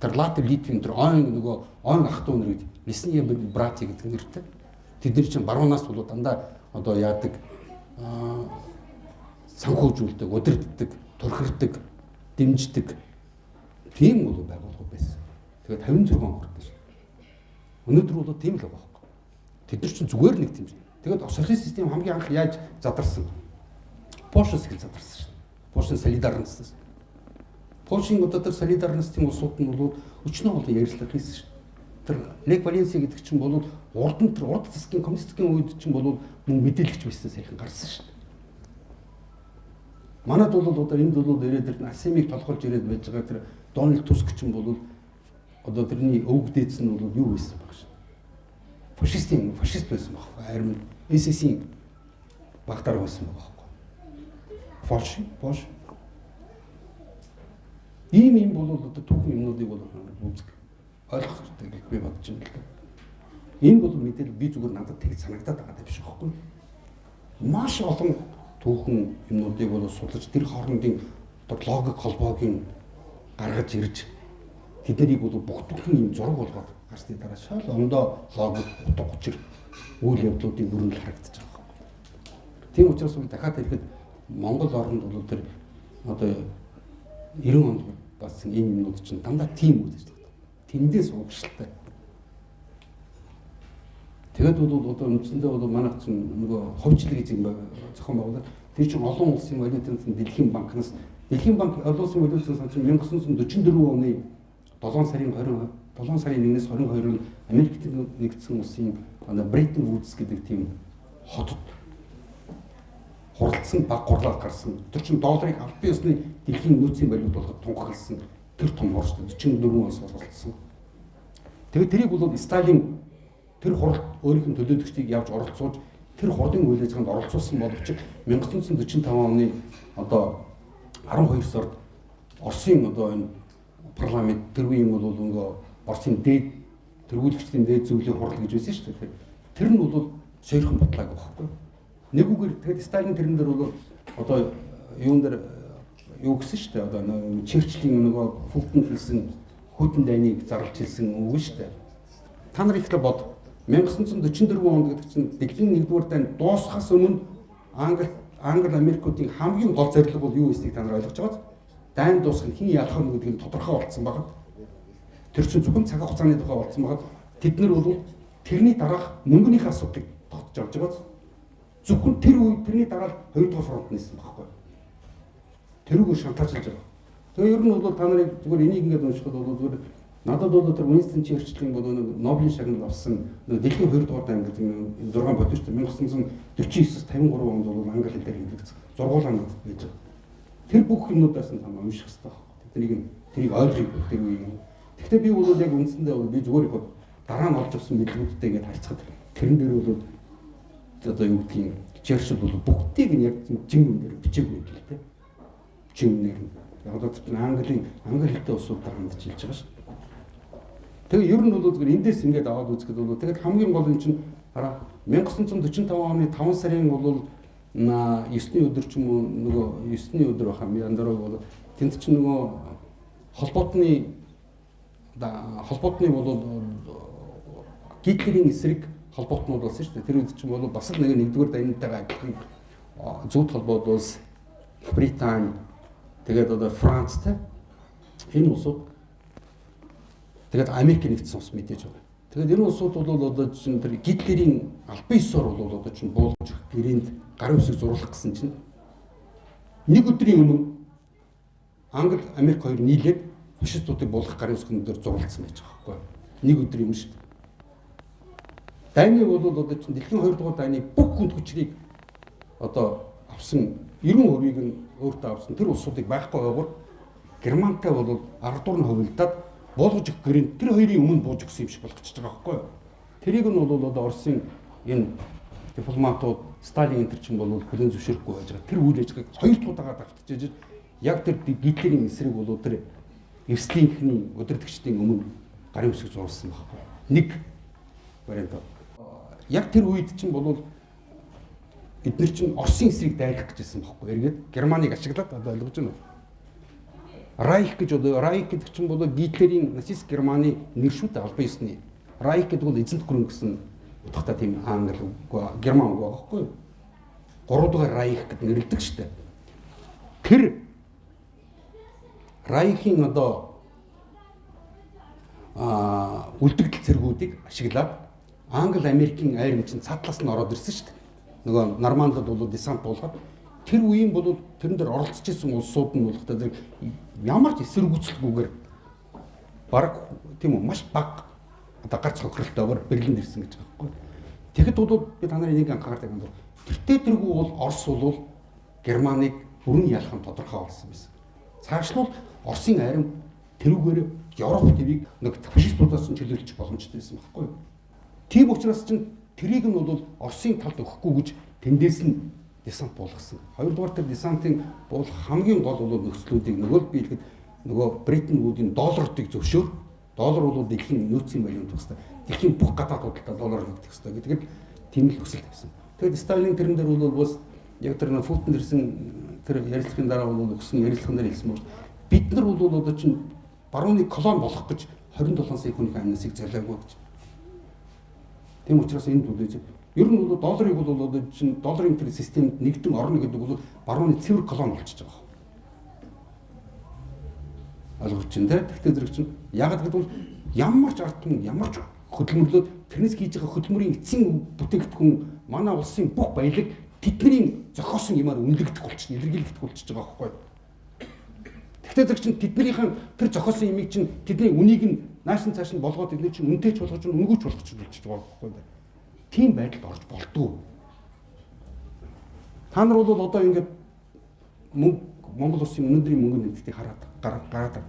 Тэр Латви, Литвийн тэр нөгөө ах トゥ нар гэдэг Лесния брати гэдэг нэртэй. Тэд нар чинь баруунаас бол дандаа одоо яадаг санхүүжүүлдэг, удирддаг, турхирдаг, дэмждэг тийм бол байгууллага байсан. Тэгээд 56 он хүртэл. Өнөөдөр бол тийм л байгаа байхгүй. Тэд нар чинь зүгээр нэг тийм. Тэгээд социалист систем хамгийн анх яаж задарсан? Польшоос их задарсан шүү. Польшийн солидарностаас. Польшийн одоо тэр солидарностын улсууд нь бол өчнөө олон ярилцлага хийсэн шүү. Тэр Лех Валенси гэдэг чинь бол урд нь тэр урд засгийн коммунистийн үед чинь бол мөн мэдээлэгч байсан сайхан гарсан шүү. Манайд бол одоо энд бол ирээд тэр Асимыг толгойлж ирээд байж байгаа тэр Дональд Туск чинь бол одоо тэрний өвөг дээдс нь бол юу байсан баг шүү. Фашист байсан баг. Харин СС-ийн багтаар байсан баг. Польш. Ийм бол одоо түүхэн юмнуудыг бол үзэх ойлгох хэрэгтэй гэж би бодож байна. Энэ бол мэдээлэл би зүгээр надад тэгж санагдаад байгаа даа биш байхгүй. Маш олон түүхэн юмнуудыг бол судалж тэр хоорондын одоо логик холбоог нь гаргаж ирж тэднийг бол бүх түүхэн юм зураг болгоод гарсны дараа шал ондоо логик утга учир үйл явдлуудын бүрэн харагдаж байгаа. Тийм учраас дахиад ирэхэд Монгол орнд бол тэр одоо 90 онд бас энэ юмнууд чинь дандаа тийм үйл ажиллагаа. Тэндээс угшилтай. Тэгээд бол одоо үндсэндээ бол манайх чинь нөгөө ховчлог гэж юм зохион байгуулаад тэр чинь олон улсын валютын дэлхийн банкнаас олон улсын валютын сан чинь 1944 оны 7 сарын 1-ээс 22-нд Америкт нэгдсэн улсын Бреттон Вудс гэдэг тийм хотод хуралдсан баг гурлаад гарсан. Тэр чинь долларыг албан ёсны дэлхийн нөөцийн валют болгоод тунхагласан тэр том хорш 44 оноос хуралдсан. Тэгээд тэрийг бол Сталин тэр хуралд өөрийнх нь төлөөлөгчдийг явж оролцуулж тэр хурлын үйл ажиллагаанд оролцуулсан боловч 1945 оны одоо 12 сард Оросын одоо энэ парламент тэр үеийн бол нөгөө Оросын дээд тэргүүлэгчдийн дээд зөвлөлийн хурал гэж байсан шүү дээ. Тэр нь бол сойрхон бодлоо байхгүй. Нэгүгээр тэгээд Сталин тэрэн дээр бол одоо юун дээр юу гэсэн шүү дээ. Одоо Черчиллийн нөгөө Фултон хэлсэн хүйтэн дайныг зарлж хэлсэн үг шүү дээ. Та нар ихлэ бод 1944 онд гэдэг чинь дэлхийн 1-р дайн дуусахаас өмнө Англи Америкуудын хамгийн гол зорилго бол юу вэ гэдгийг та нар ойлгож байгааз. Дайн дуусах нь хэн ялах нь гэдэг нь тодорхой болсон байгаа. Тэр чинь зөвхөн цаг хугацааны тухай болсон байгаа. Тэд нар бол тэрний дараах мөнгөнийхөө асуудлыг тогтож авч байгааз. Зөвхөн тэр үед тэрний дараа хоёр дахь фронт нээсэн байхгүй. Тэрүүгээр шантаажлж байгаа. Тэгээ ер нь бол та нарыг зүгээр энийг ингээд уншихад бол зүгээр надад бол тэр Winston Churchill-ийн бол Нобелийн шагнал авсан дэлхийн 2 дугаар дан гэдэг 6 бодсон шүү дээ. 1949-с 53 онд бол англи хэл дээр хийгдсэн. Зургуулгаанд байж байгаа. Тэр бүх юмнуудаас нь тань унших хэрэгтэй байна. Тэрийг ойлгох тэр үеийн. Гэхдээ би бол яг үндсэндээ би зүгээр их дараа нь олж авсан мэдлэгүүдтэй ингээд харьцахад тэрэн дээр бол одоо юу гэдгийг Churchill бол бүгдийг нь яг жин үнээр бичээгүй юм л дээ. Жин үнээр нь. Яг одоо тэр англи хэлтэй улсуудаар хандж илж байгаа шүү. Тэгээ ер нь бол зүгээр эндээс ингээд аваад үзэхэд бол тэгээд хамгийн гол нь чинь хараа 1945 оны 5 сарын бол 9-ний өдөр ч юм уу нөгөө 9-ний өдөр баха яндараа бол тэнд чинь нөгөө холбоотны бол Гитлерийн эсрэг холбоотнууд болсон шүү дээ. Тэр үед чинь бол бас л нэгдүгээр дайнтайгаа адилхан зүүт холбоод улс Британи тэгээд одоо Францтай энэ улсууд тэгээд Америк нэгдсэн улс мэдээж байгаа. Тэгээд энэ улсууд бол одоо чинь тэр Гитлерийн албан ёсоор бол одоо чинь буулгаж гэрээнд гарын үсэг зурлах гэсэн чинь нэг өдрийн өмнө Англи Америк хоёр нийлээд фашистуудыг буулгах гарын үсгэн дээр зурлалцсан байж байгаа байхгүй. Нэг өдрийн өмнө шүү дээ. Дайны бол одоо чинь дэлхийн 2 дугаар дайны бүх хүнд хүчрийг одоо авсан 90% нь өөртөө авсан тэр улсуудыг байхгүй байгаагаар Германтай бол 10 дугаар нь хувилдаад буулгаж өгөх гэрээнд тэр хоёрын өмнө бууж өгсөн юм шиг болгочихж байгаа байхгүй юу. Тэрийг нь бол одоо Оросын энэ дипломатууд Сталин энэ чинь бол хүлээн зөвшөөрөхгүй байж байгаа. Тэр үйл ажиллагааг хоёр тугаагаар давтчихж яг тэр Гитлерийн эсрэг бол тэр Эвслинхний өдөртөгчдийн өмнө гарын үсэг зурсан байхгүй. Нэг вариант. Яг тэр үед чинь бол эдгээр чинь Оросын эсрэг дайрах гэжсэн байхгүй. Эргээд Германыг ашиглаад одоо ойлгож байна уу? Райх гэж одоо Райх гэдэг чинь бол Гитлерийн нацист Германы нэр шүү дээ албан ёсны. Райх гэдэг бол эзэнт гүрэн гэсэн утгатай тийм англи Герман үг байхгүй юу? 3 дугаар Райх гэдэг нэрлэдэг шүү дээ. Тэр Райхийн одоо үлдэгдэл цэргүүдийг ашиглаад Англи Америкийн айрын чинь цаатлаас нь ороод ирсэн шүү дээ. Нөгөө Нормандад бол десант болгоод тэр үеийн бол тэрэн дээр оролцож исэн улсууд нь болох тэр ямар ч эсэргүүцэлгүйгээр баг тийм үү маш бага одоо гарц хохиролтойгоор Берлинд ирсэн гэж байгаа байхгүй. Тэгэхэд бол би та нарыг нэг анхаардаг юм бол тэртээ тэргүй бол Орос бол Германыг бүрэн ялах нь тодорхой болсон байсан. Цааш нь Оросын айрын тэрүүгээр Европ твийг нэг фашистуудаас нь чөлөөлчих боломжтой байсан байхгүй. Тийм учраас чинь тэрийг нь бол Оросын талд өгөхгүй гэж тэндээс нь десант болгосон. Хоёрдугаар тэр десантын бол хамгийн гол бол нөхцлүүдийг нөгөө биелэхэд нөгөө Британуудын долларуудыг зөвшөөр. Доллар бол дэлхийн нөөцийн валют төстэй. Дэлхийн бүх гадаад худалдаа доллараар хийгдэх ёстой гэдгээр тийм л хүсэл тавьсан. Тэгээд Сталин тэрэн дээр бол бас яг тэр Фултон дэрсэн тэр ярилцлагын дараа бол өгсөн ярилцлагын дээр хэлсэн мөн бид нар бол одоо чинь барууны колон болох гэж 27 сая хүний амнасыг зарлаагүй гэж. Тийм учраас энд үлээж ер нь бол долларыг бол одоо чинь долларын тэр системд нэгдэн орно гэдэг бол барууны цэвэр колон болчихж байгаа. Ойлгож чинь те. Тэгтээ зэрэг чинь яг гэдэг бол ямар ч ард түмэн ямар ч хөдөлмөрлөд тэрнээс хийж байгаа хөдөлмөрийн эцсийн бүтээгдэхүүн манай улсын бүх баялаг тэдний зохиосон юмар үнэлэгдэх болчихно, илэрхийлэгдэх болчихж байгаа байхгүй. Тэгтээ зэрэг чинь тэднийхэн тэр зохиосон юмыг чинь тэдний үнийг нь наашин цааш нь болгоод тэдний чинь үнэтэй ч болгож үнгүүч болгож болчихж байгаа байхгүй. Тийм байдалд орж болдгоо. Та нар бол одоо ингээд Монгол улсын өнөөдрийн мөнгөний нэмэгдэлтийг гараад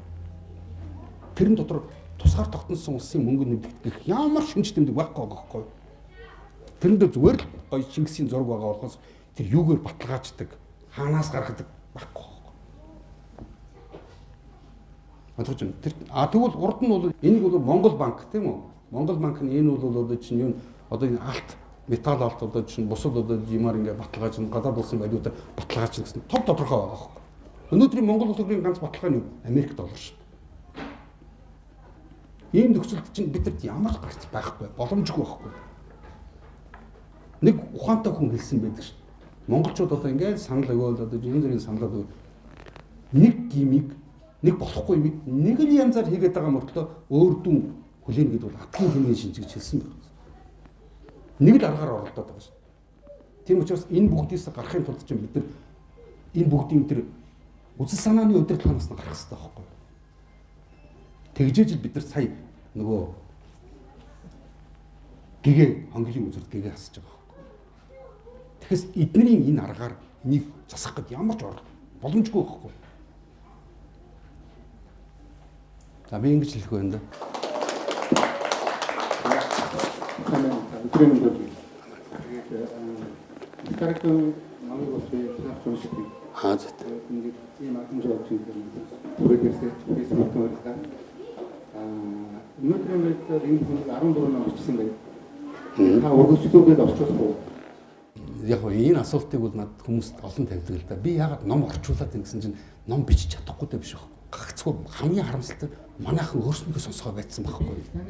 тэрэн дотор тусгаар тогтносон улсын мөнгөний нэмэгдэх ямар шинж тэмдэг байхгүй байгаа байхгүй. Тэрэн дээр зүгээр л гоё Чингисийн зураг байгаа болохоос тэр юугээр баталгааждаг, хаанаас гаргадаг байхгүй. Тэгвэл урд нь бол энийг бол Монгол банк тийм үү? Монгол банк нь энэ бол одоо чинь юу одоо энэ алт металл алт одоо чинь бусад одоо юмар ингээ баталгааж гадаад улсын валютаар баталгааж гэсэн тов тодорхой байгаа байхгүй. Өнөөдрийн Монгол улсын ганц баталгаа нь Америк доллар шүү дээ. Ийм нөхцөлд чинь бидэрт ямар ч гарц байхгүй, боломжгүй байхгүй. Нэг ухаантай хүн хэлсэн байдаг шүү дээ. Монголчууд одоо ингээд санал өгөөл одоо энэ зэрэг саналаад өгöl нэг гимиг нэг болохгүй юм нэг л янзаар хийгээд байгаа мөртлөө өөр дүн хүлээн гэдэг бол атгийн тэмдгийн шинж гэж хэлсэн байна. Нэг л аргаар оролдоод байгаа шүү. Тийм учраас энэ бүгдээс гарахын тулд чинь бид нар энэ бүгдийн тэр үзэл санааны удирдлагаас нь гарах хэрэгтэй байхгүй юу? Тэгжээж л бид нар сая нөгөө гэгээ хонглын үзүүрт гэгээ хасж байгаа байхгүй юу? Тэгэхээр эдний энэ аргаар нэг засах гэж ямар ч боломжгүй байхгүй юу? За би ингэж хэлэх байна да. Харин манай бүсгүй цааш шиг ингээд ийм ахмжаа чинь бүрээсээ фэйсбүүкээр өнөөдрийн байдлаар энэ хүн 14 ном бичсэн байх. Та өргөжлүүлээд орчуулахгүй. Яг гоо энэ асуултыг бол над хүмүүст олон тавьдаг л да. Би яагаад ном орчуулад ингэсэн чинь ном бичиж чадахгүй дэ биш үү? Гагцгүй хамгийн харамсалтай манайхан өөрснөө сонсгоо байцсан байхгүй.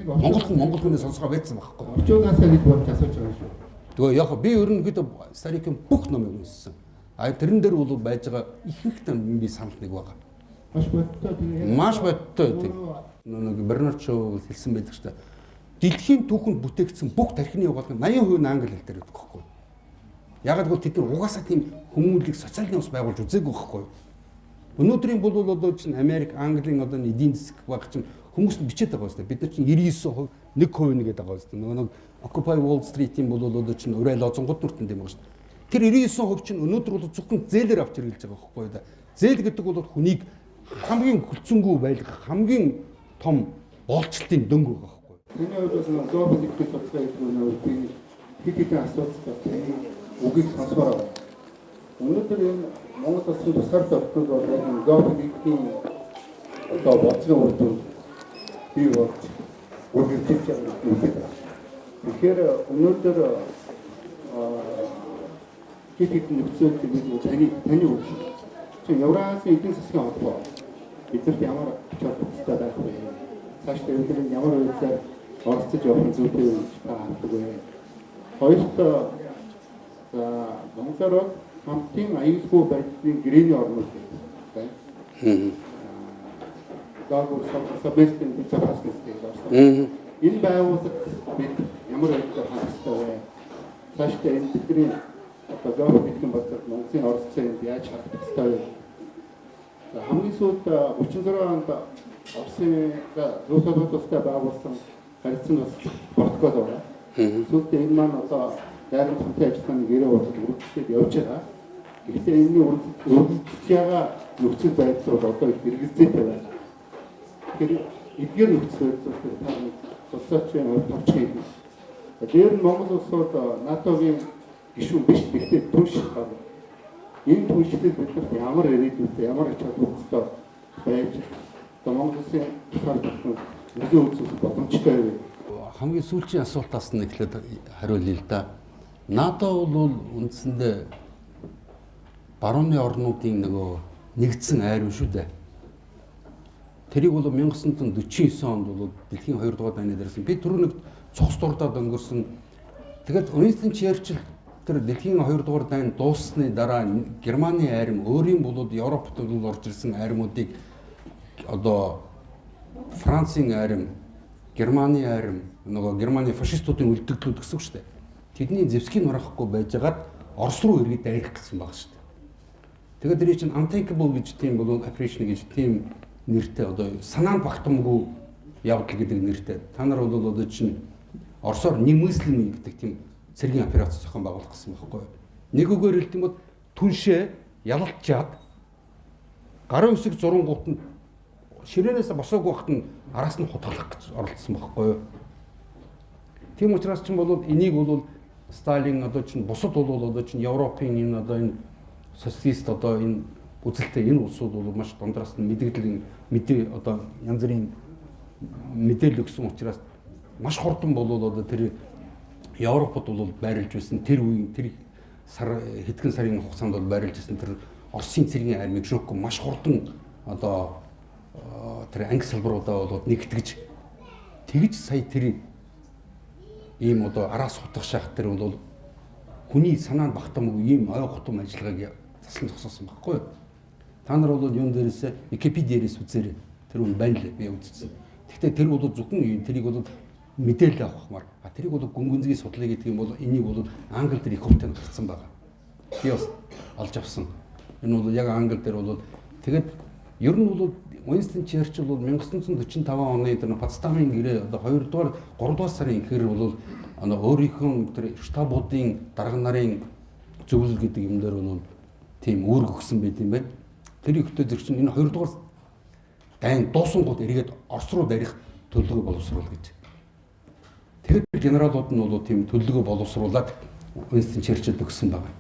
Монгол хүний сонсгоо байцсан байхгүй. Орчуулгаасаа нэг болж асууж байгаа шүү. Тэгээ яг би ерөнхийдөө Старикийн бүх номыг уншсан. А тэрэн дээр бол байж байгаа ихэнх том би санал нэг байгаа. Маш бодтой тийм. Нэг Бернард Шоу хэлсэн байдаг шүү дээ. Дэлхийн түүхэнд бүтээгдсэн бүх тархины угаалгын 80% нь англи хэл дээр байдаг байхгүй. Ягаад гэвэл тэд нар угаасаа тийм хүмүүлийг социалын ус байгуулж үзээгүй байхгүй. Өнөөдрийн бол одоо чинь Америк, Английн одоо эдийн засаг баг чинь хүмүүс нь бичээд байгаа шүү дээ. Бид нар чинь 99% 1% нэгээд байгаа шүү дээ. Нөгөө Occupy Wall Street-ийн бол одоо чинь урай лозонгод нүртэн юм байна шүү дээ. Тэр 99% чинь өнөөдөр бол зөвхөн зээлээр авч хэрэглэж байгаа байхгүй да. Зээл гэдэг бол хүнийг хамгийн хүлцэнгүй байлгах хамгийн том боолчлтын дөнгө байгаа байхгүй. Миний хувьд бас глобал экономик судалгаа гэдэг нь би хэд хэдэн асуудалтай үгийг сонсоор байгаа. Өнөөдөр энэ Монгол улсын тусгаар тогтнол бол энэ глобал экономикийн одоо боцны үр дүн бий болж үргэлжлэж байгаа юм байна. Тэгэхээр өнөөдөр хэд хэдэн нөхцөл таны үг чинь Евразийн эдийн засгийн холбоо биднэрт ямар чөлөөтэй байх вэ? Цаашдаа өнөөдөр ямар үйлсээр оролцож явах зүйтэй байдаг вэ? Хоёрт Монголоор хамтын аюулгүй байдлын гэрээний орнууд байна. Дагуур сабэстэн бицахастэй байна. Энэ байгууллагад бид ямар байдлаар хандсан вэ? Цаашдаа энэ бидний одоо бидний бодлого Монголын оролцоонд яаж харагдах вэ? Хамгийн сүүлд 36 онд Оросын зөв тустай байгуулсан харилцан бас протокол байна. Сүүлдээ энэ маань одоо дайрын хамтын ажиллагааны гэрээ болоод үргэлжлээд явж байгаа. Гэхдээ энэний үргэлжлэж байгаа нөхцөл байдал бол одоо их хэрэгэлзээтэй байна. Тэгэхээр эдгээр нөхцөл байдлыг социалчийн хувьд товч. Тэр нь Монгол улсууд НАТОгийн гишүүн биш гэхдээ түнш байна. Энэ түншлэл бидэнд ямар ирээдүйтэй ямар ач холбогдолтой байж одоо Монгол улсын тусгаар үзэн үзүүлэх боломжтой вэ? Хамгийн сүүлийн асуултаас нь эхлээд хариулъя л да. НАТО бол үндсэндээ барууны орнуудын нөгөө нэгдсэн айр шүү дээ. Тэрийг бол 1949 онд бол дэлхийн 2 дугаар дайны дээрсэн би түрүү нэг цогц дурдаад өнгөрсөн. Тэгээд Уинстон Черчилль тэр дэлхийн 2 дугаар дайн дууссаны дараа Германы айрам өөрийн болоод Европт бол орж ирсэн айрмуудыг одоо Францын айрам, Германы айрам нөгөө Германы фашистуудын үлдэгдлүүд гэсэн үг шүү дээ. Тэдний зэвсгийг нурахгүй байжгаад Орос руу иргэд дайрах гэсэн баг шүү дээ. Тэгээд тэр чинь unthinkable гэж тийм бол appreciation гэж тийм нэртэй одоо санаанд багтамгүй явдал гэдэг нэртэй. Та нар бол одоо чинь Оросоор немыслимый гэдэг тийм цэргийн операц зохион байгуулах гэсэн байхгүй юу? Нэг үгээр хэлбэл түншээ ялалчаад гарын үсэг зурангуут нь ширээнээс босоог багт нь араас нь хутгалах гэж оролдсон байхгүй юу? Тийм учраас чинь бол энийг бол Сталин одоо чинь бусад бол одоо чинь Европын энэ одоо энэ социалист одоо энэ үзэлтэй энэ улсууд бол маш дондроос нь мэдээ одоо янз бүрийн мэдээлэл өгсөн учраас маш хурдан болол одоо тэр Европод бол байрлаж байсан тэр үеийн тэр сар хэдхэн сарын хугацаанд бол байрлаж байсан тэр Оросын цэргийн армийг шүүхгүй маш хурдан одоо тэр анги салбаруудаа бол нэгтгэж тэгж сая тэр ийм одоо араас хутгах шах тэр бол хүний санаанд багтамгүй ийм ой хотом ажиллагааг засан зогсоосон байхгүй юу? Та нар бол юун дээрээс Википедиарээс үзээрэй. Тэр үн байна л би үзсэн. Гэхдээ тэр бол зөвхөн тэрийг бол мэдээлэл авахмаар. Тэрийг бол гүнгэнзгийн судлаа гэдэг юм бол энийг бол англи дээр их хөвтөнд гарсан байгаа. Би бас олж авсан. Энэ бол яг англи дээр бол тэгээд ер нь бол Уинстон Черчилль бол 1945 оны тэр Потсдамын гэрээ одоо 2 дугаар 3 дугаар сарын ихэр бол өөрийнхөө тэр штабуудын дарга нарын зөвлөл гэдэг юм дээр бол тийм үүрэг өгсөн байт юм байна. Тэр ихтэй зэрэг чинь энэ 2 дугаар дайн дуусангууд эргээд Орос руу барих төлөвлөгөө боловсруул гэж. Тэгээд генералууд нь бол тийм төлөвлөгөө боловсруулад Уинстон Черчилль өгсөн байна.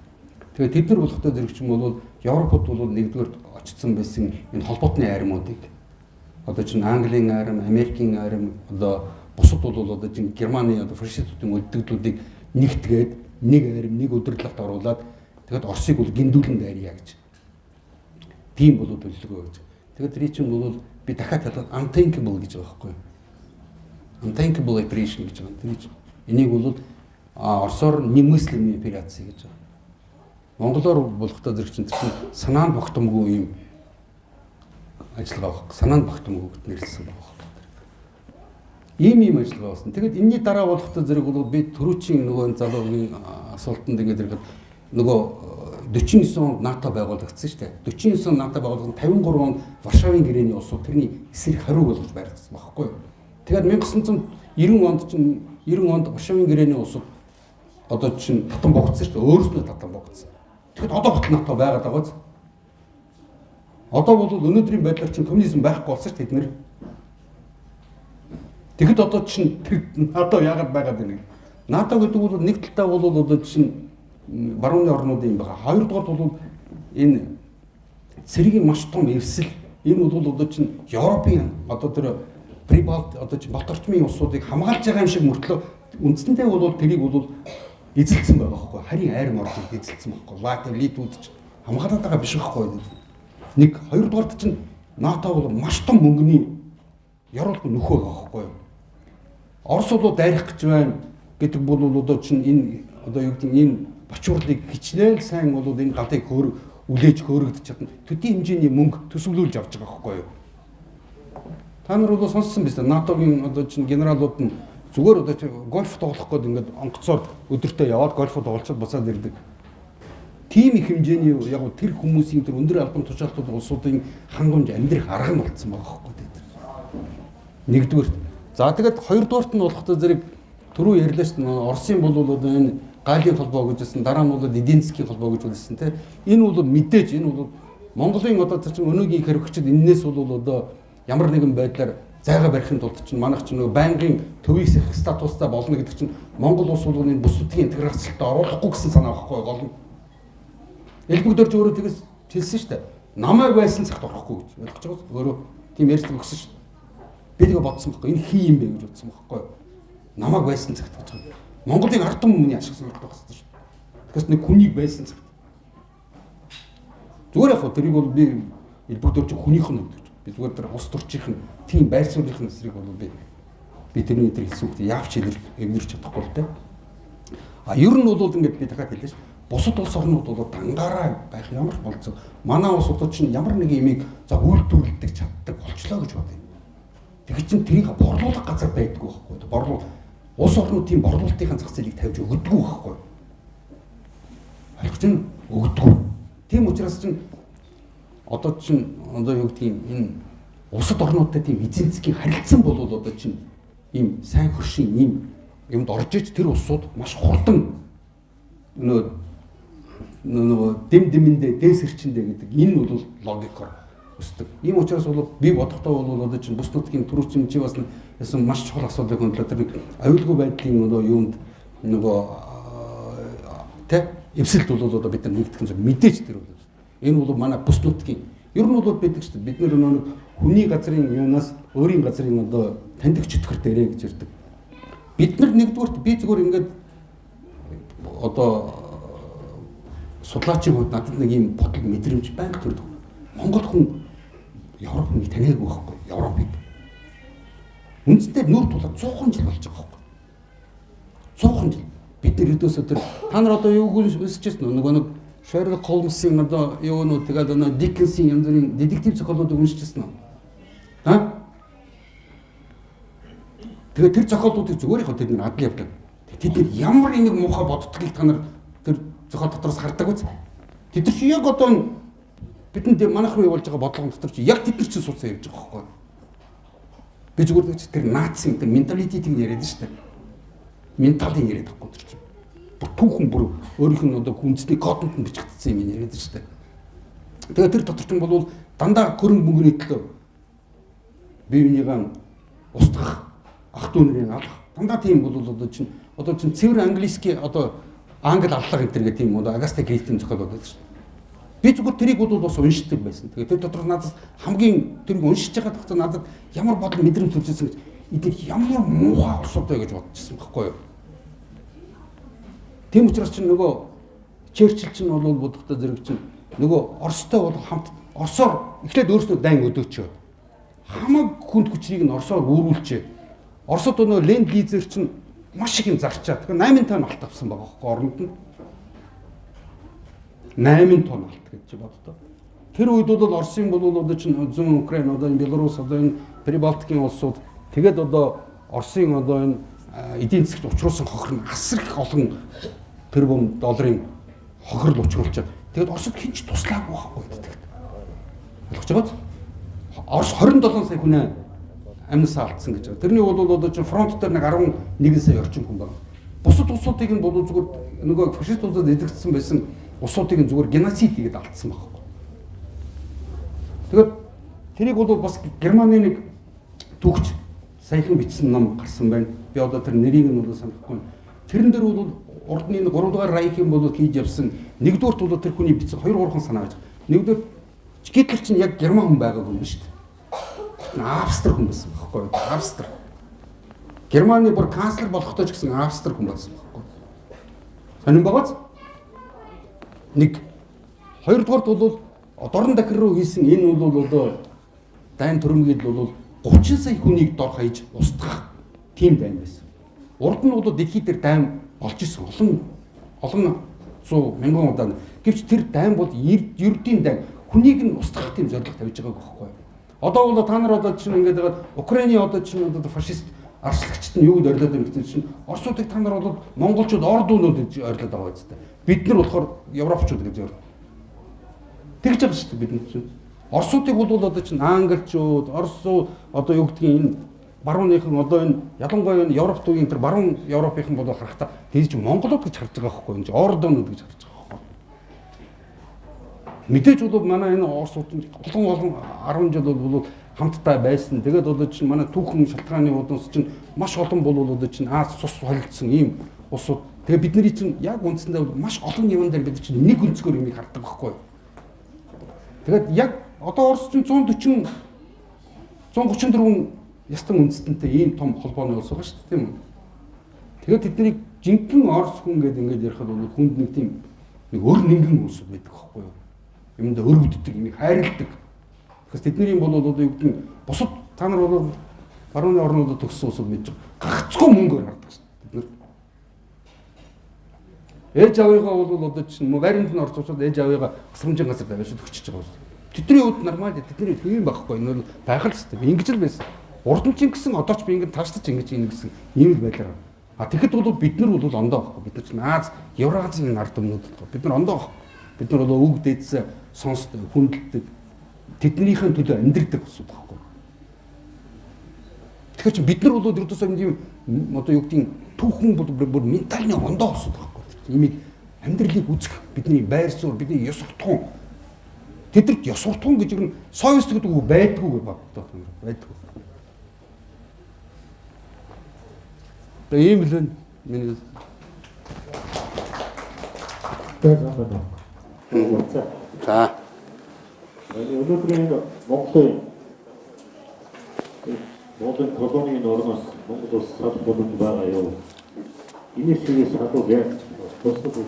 Тэгээд тэд нар болохтой зэрэг чинь бол Европод бол нэгдүгээр очсон байсан энэ холбоотны айрамуудыг одоо чинь Английн айрам, Америкийн айрам одоо бусад бол одоо чинь Германы одоо фашистуудын үлдэгдлүүдийг нэгтгээд нэг айрам нэг өдөрлөгт оруулаад тэгээд Оросыг бол гиндүүлэн дайрья гэж. Тийм бол төлөвлөгөө гэж. Тэгээд тэр чинь бол би дахиад хэлээд unthinkable гэж байгаа байхгүй юу? Unthinkable operation гэж байгаа. Тэр чинь энийг бол Оросоор немыслимые операции гэж байгаа. Монголоор болохтой зэрэг чинь санаанд багтамгүй юм ажиллагаа баг. Санаанд багтамгүй гэд нэрлсэн байгаа. Ийм ажиллагаа болсон. Тэгээд энэний дараа болохтой зэрэг бол би төрүүчийн нөгөө залуугийн асуултанд ингээд ирэхэд нөгөө 49 онд НАТО байгуулагдсан шүү дээ. 49 онд НАТО байгуулагдсан 53 онд Варшавын гэрээний улсууд тэрний эсрэг хариу болгож баригдсан байхгүй юу? Тэгээд 1990 онд чинь 90 онд Варшавын гэрээний улсууд одоо чинь татан богдсон шүү дээ. Өөрснөө татан богдсон. Тэгэхэд одоо батал НАТО байгаад байгаа биз? Одоо бол өнөөдрийн байдлаар чинь коммунизм байхгүй болсон шүү дээ тэд нэр. Тэгэхэд одоо чинь НАТО яагаад байгаад байна вэ? НАТО гэдэг бол нэг талдаа бол одоо чинь барууны орнууд юм байгаа. Хоёрдугаар бол энэ цэргийн маш том эвсэл. Энэ бол одоо чинь Европын одоо тэр Прибалт одоо чинь Бат орчмын улсуудыг хамгаалж байгаа юм шиг мөртлөө үндсэндээ бол тэрийг бол эзэлсэн байгаа байхгүй. Харин айрын ордыг эзэлсэн байхгүй. Латв, Литвүүд ч хамгаалаад байгаа биш байхгүй. Нэг хоёрдугаарт чинь НАТО бол маш том мөнгөний яруулах нөхөө байгаа байхгүй. Орос бол дайрах гэж байна гэдэг бол одоо чинь энэ одоо юу гэдэг энэ бочуурлыг хичнээн сайн бол энэ галыг үлээж хөөрөгдөж чадна. Төдий хэмжээний мөнгө төсвөлүүлж авч байгаа байхгүй юу? Та нар бол сонссон биз дээ. НАТОгийн одоо чинь генералууд нь зүгээр одоо гольф тоглох гээд ингээд онгоцоор өдөртөө яваад гольф тоглолцоод буцаад ирдэг. Тийм их хэмжээний яг тэр хүмүүсийн тэр өндөр албан тушаалтууд улсуудын хангамж амьдрах арга нь болцсон байгаа байхгүй юу? Нэгдүгээр. За тэгээд хоёрдугаарт нь болохтой зэрэг түрүү ярьлаа шүү дээ. Оросын бол одоо энэ Галийн холбоо гэж хэлсэн, дараа нь бол эдийн засгийн холбоо гэж хэлсэн те. Энэ бол мэдээж энэ бол Монголын одоо чинь өнөөгийн хэрэгчид энээс бол одоо ямар нэгэн байдлаар зайгаа барихын тулд чинь манайх чинь нөгөө байнгын төвийг сэх статустай болно гэдэг чинь Монгол улс бол энэ бус нутгийн интеграцлалд оруулахгүй гэсэн санаа байхгүй гол нь. Элбэгдэрч өөрөө тэгээс хэлсэн шүү дээ. Намайг байсан цагт орохгүй гэж ойлгож байгаа. Өөрөө тийм ярьсан өгсөн шүү дээ. Би тэгээ бодсон байхгүй. Энэ хий юм бэ гэж бодсон байхгүй. Намайг байсан цагт гэж байгаа. Монголын ард түмэн миний ашиг сонирхолтой болсон шүү дээ. Тэгээс нэг хүнийг байсан цагт. Зүгээр яг тэрийг бол би элбэгдэрч хүнийх нь өгдөг. Би зүгээр тэр ус төрчийнх нь тийм байр сууриахын эсрэг бол би тэрний өдөр хэлсэн үг яавч эвнэрч чадахгүй л дээ. Ер нь бол ингээд би дахиад хэлээ ш. Бусад улс орнууд бол дангаараа байх ямар ч болцоо. Манай улсууд чинь ямар нэг юмыг за үйлдвэрлэдэг чаддаг болчлоо гэж бодъё. Тэгэхээр чин тэрийг борлуулах газар байдгүй байхгүй. Борлуул улс орнууд тийм борлуулалтын зах зээлийг тавьж өгдөггүй байхгүй. Ойлгож байна? Өгдөггүй. Тийм учраас чин одоо чинь одоо юу гэдгийг энэ улсад орнуудтай тийм эзэн засгийн харилцан бол одоо чинь ийм сайн хөршийн ийм юмд орж иж тэр улсууд маш хурдан нөгөө дэмдэндээ дээсэрчэндээ гэдэг энэ бол логикоор өсдөг. Ийм учраас бол би бодохдоо бол одоо чинь бус нутгийн төрүүчийн чи бас ясан маш чухал асуудлыг хөндлөө тэр аюулгүй байдлын нөгөө юунд нөгөө тэ эвсэлт бол одоо бид нар нэгтгэн зөв мэдээж тэр бол энэ бол манай бус нутгийн ер нь бол байдаг шүү дээ. Бид нар нэг хүний газрын юунаас өөрийн газрын одоо таньдаг чөтгөр дээрээ гэж ярьдаг. Бид нар нэгдүгürt би зүгээр ингээд одоо судлаачийн хувьд надад нэг юм бодол мэдрэмж байнга төрдөг. Монгол хүн Европыг таниагүй байхгүй. Европыг үндсэндээ нүүр тулаад 100 жил болж байгаа байхгүй. 100 жил. бид нар өдөөсөө тэр та нар одоо юу үзчихсэн нөгөө нэг Sherlock Holmes-ийн одоо юу нөө тэгээд нөгөө Dickens-ийн янз бүрийн детектив зохиолуудыг уншижсэн үү? Тэгээд тэр зохиолуудыг зүгээр их тэд нар адал явдаг. Тэд нар ямар нэг муухай боддгийг та нар тэр зохиол дотроос хардаг үз. Тэд нар чи яг одоо бидэнд манайх руу явуулж байгаа бодлого дотор чи яг тэд нар чинь суусан явж байгаа байхгүй. Би зүгээр тэр нацийн тэр менталитетийг яриад шүү дээ. Менталын яриад байхгүй тэр чинь. Түүхэн бүр өөрийнх нь одоо хүнсний кодонд нь бичигдсэн юм яриад шүү дээ. Тэгээд тэр дотор чинь бол дандаа хөрөнгө мөнгөний төлөө бие бинийгаа устгах, ах дүү нарыг алах. Дандаа тийм бол одоо чинь цэвэр англиски одоо англи аллах энэ гэх тийм одоо Агаста Кристийн зохиол байдаг шүү дээ. Би зүгээр тэрийг бол бас уншдаг байсан. Тэгээд тэр дотор надад хамгийн тэрийг уншиж байгаа тогтоо надад ямар бодол мэдрэмж төржсэн гэж эдгээр ямар муухай орсуудаа гэж бодчихсон байхгүй юу. Тийм учраас чинь нөгөө Черчилль чинь бол бодохдоо зэрэг чинь нөгөө Оростой бол хамт Оросоор эхлээд өөрсдөө дайн өдөөч. Хамаг хүнд хүчийг нь Оросоор үүрүүлчээ. Оросод нөгөө ленд лизер чинь маш их юм зарчаад. Тэгэхээр 8 тонн алт авсан байгаа хөөхгүй оронд нь. 8 тонн алт гэж боддоо. Тэр үед бол Оросын бол одоо чинь зүүн Украин одоо энэ Беларусь одоо энэ Прибалтикийн улсууд тэгээд одоо Оросын одоо энэ эдийн засагт учруулсан хохир нь асар их олон тэрбум долларын хохирол учруулчаад тэгээд Оросд хинч туслаагүй байхгүй гэдэг. Ойлгож байгаа биз? Орос 27 сая хүн амьсаа алдсан гэж байгаа. Тэрний бол одоо чинь фронт дээр нэг 11 сая орчим хүн байна. Бусад улсуудыг нь бол зүгээр нөгөө фашист улсад эзэгдсэн байсан улсуудыг нь зүгээр геноцид хийгээд алдсан байхгүй. Тэгээд тэрийг бол бас Германы нэг түүхч саяхан бичсэн ном гарсан байна. Би одоо тэр нэрийг нь бол санахгүй. Тэрэн дээр бол урдны 3 дугаар Райхын бол хийж явсан. Нэгдүгürt бол тэр хүний бичсэн 2 3 санаа байж. Нэгдүгээр Гитлер чинь яг герман хүн байгааг юм шүү дээ. Австри хүн байсан байхгүй юу? Австри. Германы бүр канцлер болохтой ч гэсэн австри хүн байсан байхгүй юу? Сонин байгааз? Нэг хоёрдугаарт бол дорн дахир руу хийсэн энэ бол одоо дайн төрөмгийд бол 30 сая хүнийг дор хаяж устгах тийм дайн байсан. Урд нь бол дэлхийд дээр дайн олж исэн олон 100 мянган удаа. Гэвч тэр дайн бол ердийн дайн хүнийг нь устгах тийм зорилго тавьж байгааг байхгүй юу? Одоо бол та нар одоо чинь ингээд байгаа Украины одоо чинь одоо фашист арчлагчд нь юуд орилоод байгаа гэсэн чинь Оросуудыг та нар бол монголчууд ордуунууд гэж орилоод байгаа үстэй. Бид нар болохоор европчууд гэж орилоо. Тэгж байгаа шүү дээ бид нар чинь. Оросуудыг бол одоо чинь англичууд, Оросууд одоо юу гэдгийг энэ барууныхан одоо энэ ялангуяа энэ Европт үеийн тэр баруун Европынхан бол харахтаа тийж монголууд гэж харж байгаа байхгүй энэ ордуунууд гэж харж байгаа байхгүй. Мэдээж бол манай энэ Оросууд олон 10 жил бол хамтдаа байсан. Тэгээд одоо чинь манай түүхэн шалтгааны удаас чинь маш олон бол одоо чинь Аз цус холилдсон ийм улсууд. Тэгээ бидний чинь яг үндсэндээ маш олон юм дээр бид чинь нэг өнцгөр юмыг хардаг байхгүй. Тэгээд яг одоо Орос чинь 134 ястан үндэстэнтэй ийм том холбооны улс байгаа шүү дээ тийм үү. Тэгээд тэднийг жинхэнэ Орос хүн гэдэг ингээд ярихад бол хүнд нэг тийм нэг өр нэгэн улс байдаг байхгүй юу. Юмд өрөвддөг, юмыг хайрладаг. Тэгээс тэдний бол одоо юу гэдэг нь бусад та нар бол барууны орнуудад төгссөн улсууд мэдж байгаа. Гагцгүй мөнгөөр хардаг шүү дээ бид нар. Ээж аваагаа бол одоо чинь байранд нь орцуулаад ээж аваагаа асрамжийн газар тавьж төгсөж байгаа юм. Тэдний хувьд нормал тэдний тийм байхгүй. Энэ бол байх л хэвээр. Ингэж л байсан. Урд нь ч ингэсэн одоо ч би ингэ таашдаж ингэж ийн гэсэн ийм л байлаа. А тэгэхэд бол бид нар бол ондоо байхгүй. Бид нар чинь Аз, Евразийн ард өмнөд байхгүй. Бид нар ондоо байхгүй. Бид нар бол үг дээдсээ сонсдог, хүндэлдэг. Тэднийхэн төлөө амьдрдаг усуд байхгүй. Тэгэхээр чи бид нар бол ердөөсөө юм одоо юу гэдгийг түүхэн бүр ментальны ондоо усуд байхгүй. Имийг амьдралыг үзэх бидний байр суурь, бидний ёс суртахуун. Тэдэрт ёс суртахуун гэж юм совест гэдэг үг байдгүй гэж боддог юм байдгүй. Тэгээ ийм л миний За. Өнөөдрийн Монголын колонийн орноос Монгол улс салбар болж байгаа юу? Инээсээс хадуу яаж тусдаг уу?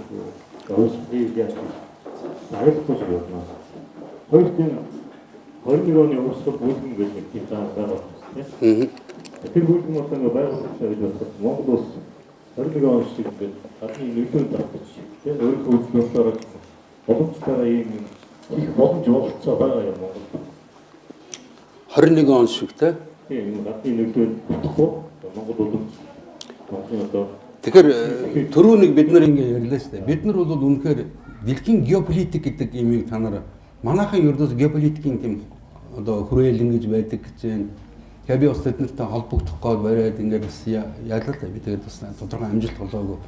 Өөрсдөө яаж харилцаж байна. Хоёрын 21 оны өсвөр бүлгэн гэж нэг тийм байгаа байна. Тэр бүлгэн одоо байгуулагдсан гэж байна. Монгол улс 21 он шиг ингээд гадны нөлөөнд давтаж тийм өөрийнхөө үзлөөр орж боломжтойгоо ийм их боломж болцоо байгаа юм Монгол. 21 он шиг те. Тийм гадны нөлөөнд давтахгүй Монгол боломж Монголын одоо Тэгэхээр түрүү нэг бид нар ингэ ярьлаа шүү дээ. Бид нар бол үнэхээр дэлхийн геополитик гэдэг имийг та нар манайхан ердөөс геополитикийн тийм одоо хүрээлэн гэж байдаг гэж байна. Тэгээ би бас тэднэртэй холбогдох гээд бариад ингээд бас яалаа л би тэгээд бас тодорхой амжилт олоогүй.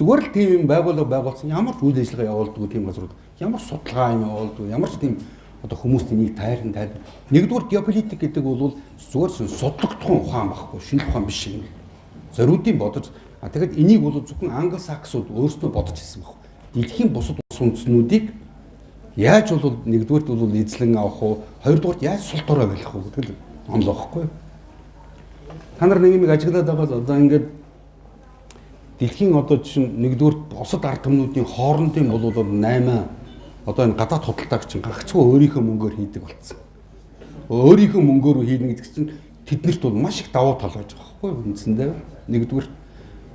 Зүгээр л тийм юм байгуулсан ямар ч үйл ажиллагаа явуулдаг тийм газрууд ямар судалгаа юм явуулдаг ямар ч тийм одоо хүмүүст энийг тайран тайлбар. Нэгдүгээр геополитик гэдэг бол зүгээр судлагдсан ухаан байхгүй шинэ ухаан биш юм. Зориудын бодож тэгээд энийг бол зөвхөн англосаксууд өөрсдөө бодож ирсэн баг. Дэлхийн бусад улс үндэстнүүдийг яаж бол нэгдүгээрт бол эзлэн авах уу хоёрдугаарт яаж сул дорой байх уу гэдэг онлоохгүй. Та нар нэг юм ажиглаад байгаа одоо ингээд дэлхийн одоо чинь нэгдүгээр бусад ард түмнүүдийн хоорондын бол 8 одоо энэ гадаад худалдаач чинь гагцхүү өөрийнхөө мөнгөөр хийдэг болсон. Өөрийнхөө мөнгөөр хийнэ гэдэг чинь тэднэрт бол маш их давуу тал байж байгаа байхгүй үндсэндээ. Нэгдүгээр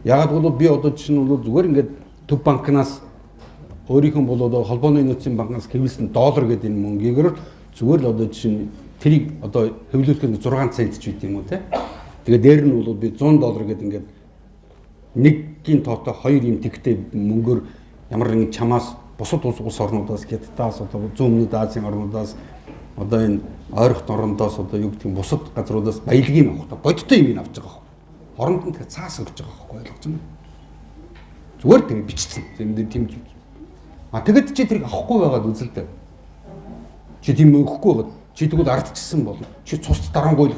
ягаад бол би одоо чинь бол зүгээр ингээд төв банкнаас өөрийнхөө бол одоо холбооны нөөцийн банкнаас хэвлэсэн доллар гэдэг энэ мөнгөөр зүгээр л одоо чинь тэрийг одоо хэвлүүлэхэд 6 цент ч үт юм уу те. Тэгээ дээр нь бол би $100 гэдэг ингээд нэггийн тоотой 2 юм тэгтэй мөнгөөр ямар нэгэн чамаас бусад улс орнуудаас Хятадаас одоо зүүн өмнөд Азийн орнуудаас одоо энэ ойрхон орондоос одоо юу гэдэг бусад газруудаас баялагын авах та бодтой юм авч байгаа. Хоронд нь тэгээ цаас өгч байгаа байхгүй ойлгож байна. Зүгээр тэгээ бичсэн. Тийм тэгэд чи тэрийг авахгүй байгаад үзэлдэ. Чи тийм өгөхгүй байгаад чи тэгвэл ардчсан болно. Чи цусд дарангуй л.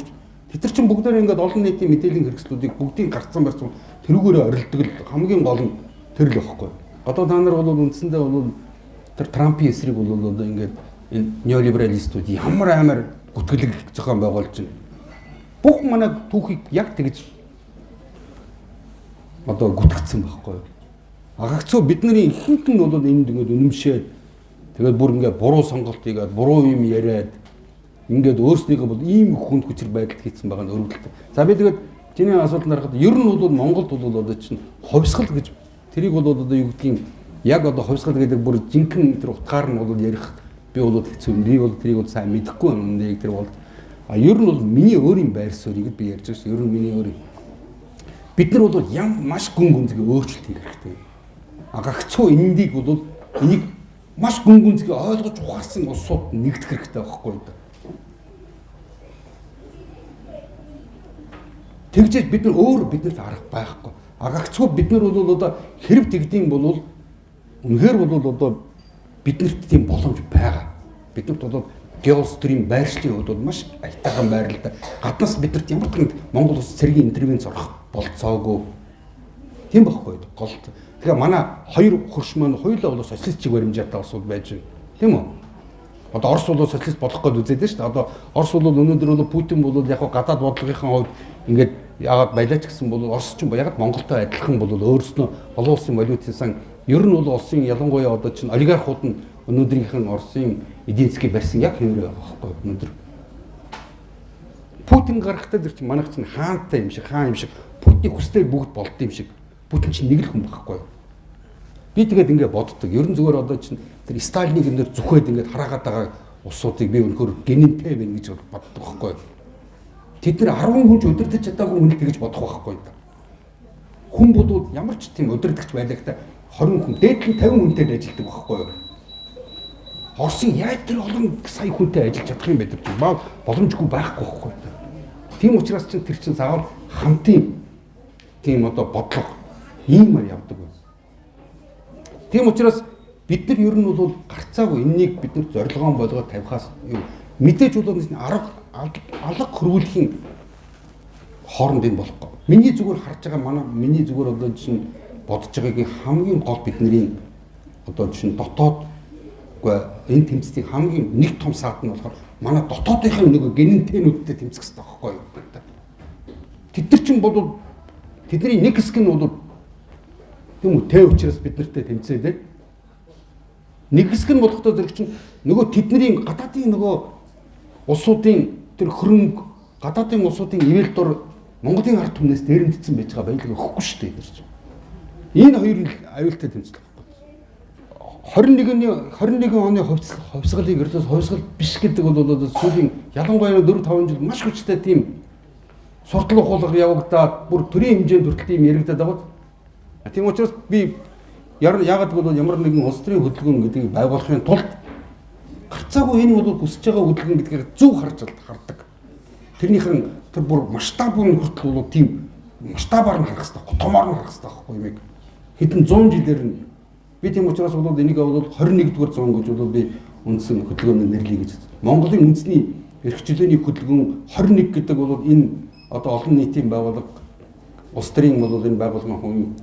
Тэд нар чинь бүгдээр ингээд олон нийтийн мэдээллийн хэрэгслүүдийг бүгдийг гарцсан барьсан тэрүүгээрээ орилдог л хамгийн гол нь тэр л байхгүй. Одоо та нар бол үндсэндээ бол тэр Трампын эсрэг бол одоо ингээд энэ неолибералистууд ямар амар гүтгэлэг зохион байгуулж байна. Бүх манай түүхийг яг тэгж одоо гүтгэцсэн байхгүй. Агагцоо бидний ихэнх нь бол энд ингээд үнэмшээд тэгээд бүр ингээд буруу сонголт хийгээд буруу юм яриад ингээд өөрснийгөө бол ийм хүнд хүчээр байдалд хийцэн байгаа нь өрөвдөлтэй. За би тэгээд чиний асуултанд харахад ер нь бол Монголд бол одоо чинь ховсгал гэж тэрийг бол одоо юу гэдгийг яг одоо ховсгал гэдэг бүр жинхэнэ тэр утгаар нь бол ярих би бол хэцүү. Би бол тэрийг бол сайн мэдэхгүй юм. Нэг тэр бол ер нь бол миний өөрийн байр суурийг би ярьж байгаа шүү. Ер нь миний өөрийн бид нар бол маш гүн гүнзгий өөрчлөлт хийх хэрэгтэй. Агагцгүй эндийг бол энийг маш гүн гүнзгий ойлгож ухаарсан улсууд нэгдэх хэрэгтэй байхгүй юу? Тэгжээж бид нар өөр биднэрт арга байхгүй. Агагцгүй бид нар бол одоо хэрэг тэгдэм бол үнэхээр бол одоо биднэрт тийм боломж байгаа. Биднэрт бол геострим байршлын хувьд бол маш аятайхан байрлалтай. Гаднаас биднэрт ямар ч Монгол улс цэргийн интервенц орох болцоогүй. Тийм байхгүй юу? Гол. Тэгэхээр манай хоёр хөрш маань хоёулаа бол социалист чиг баримжаатай улсууд байж байна. Тийм үү? Одоо Орос бол социалист болох гээд үзээд байна шүү дээ. Одоо Орос бол өнөөдөр бол Путин бол яг гадаад бодлогынхаа хувьд ингээд яагаад байлаач гэсэн бол Орос ч юм ба ягаад Монголтой адилхан бол өөрснөө олон улсын валютын сан ер нь бол улсын ялангуяа одоо чинь олигархууд нь өнөөдрийнх нь Оросын эдийн засгийг барьсан яг хэвээр байгаа байхгүй өнөөдөр. Путин гарахтаа тэр чинь манайх чинь хаантай юм шиг хаан юм шиг Путиний хүстэй бүгд болд юм шиг Путин чинь нэг л хүн байхгүй. Би тэгээд ингээд боддог. Ер нь зүгээр одоо чинь тэр Сталинийг энэ зүхээд ингээд хараагаад байгаа улсуудыг би өнөхөр генэнтэй байна гэж боддог байхгүй. Тэд нар 10 хүн ч өдөртөж чадаагүй хүн тэгж бодох байхгүй. Хүн бодвол ямар ч тийм өдөртөгч байлаа 20 хүн дээд нь 50 хүнтэй ажилладаг байхгүй. Оросын яаж тэр олон сая хүнтэй ажиллаж чадах юм бэ тэр чинь боломжгүй байхгүй байхгүй. Тийм учраас чинь тэр чинь заавал хамтын тийм одоо бодлого иймэр явдаг байна. Тийм учраас бид нар ер нь бол гарцаагүй энэнийг бид нар зорилгоон болгоод тавихаас юу мэдээж бол алга хөрвүүлэхийн хооронд энэ болохгүй. Миний зүгээр харж байгаа миний зүгээр одоо чинь бодож байгаагийн хамгийн гол бидний одоо чинь дотоод энэ тэмцлийг хамгийн нэг том саад нь болохоор манай дотоодынхын нэг генэнтэнүүдтэй тэмцэх хэрэгтэй байхгүй юу? Тэд нар чинь бол тэдний нэг хэсэг нь бол тийм үү тэ учраас бид нартэй тэмцээ дээ. Нэг хэсэг нь болохдоо зэрэг чинь нөгөө тэдний гадаадын нөгөө улсуудын тэр хөрөнгө гадаадын улсуудын ивэл дор Монголын ард түмнээс дээрэмдсэн байж байгаа байдлыг өгөхгүй шүү дээ гэж. Энэ хоёрын аюултай тэмцэл байхгүй. 21 оны хувьсгалыг ердөөс хувьсгал биш гэдэг бол сүүлийн ялангуяа 4-5 жил маш хүчтэй тийм суртал ухуулга явагдаад бүр төрийн хэмжээнд хүртэл тийм яригдаад байгаа. Тийм учраас би яагаад гэвэл ямар нэгэн улс төрийн хөдөлгөөн гэдгийг байгуулахын тулд гарцаагүй энэ бол хүсэж байгаа хөдөлгөөн гэдгийг зөв хардаг. Тэрнийхэн тэр бүр масштабын хүртэл бол тийм масштабаар нь харах хэрэгтэй, томоор нь харах хэрэгтэй байхгүй юм. Хэдэн 100 жилээр нь би тийм учраас бол энийг бол 21-р зуун гэж бол би үндсэн хөдөлгөөнд нэрлэе гэж. Монголын үндэсний эрх чөлөөний хөдөлгөөн 21 гэдэг бол энэ одоо олон нийтийн байгууллага улс төрийн бол энэ байгууллагын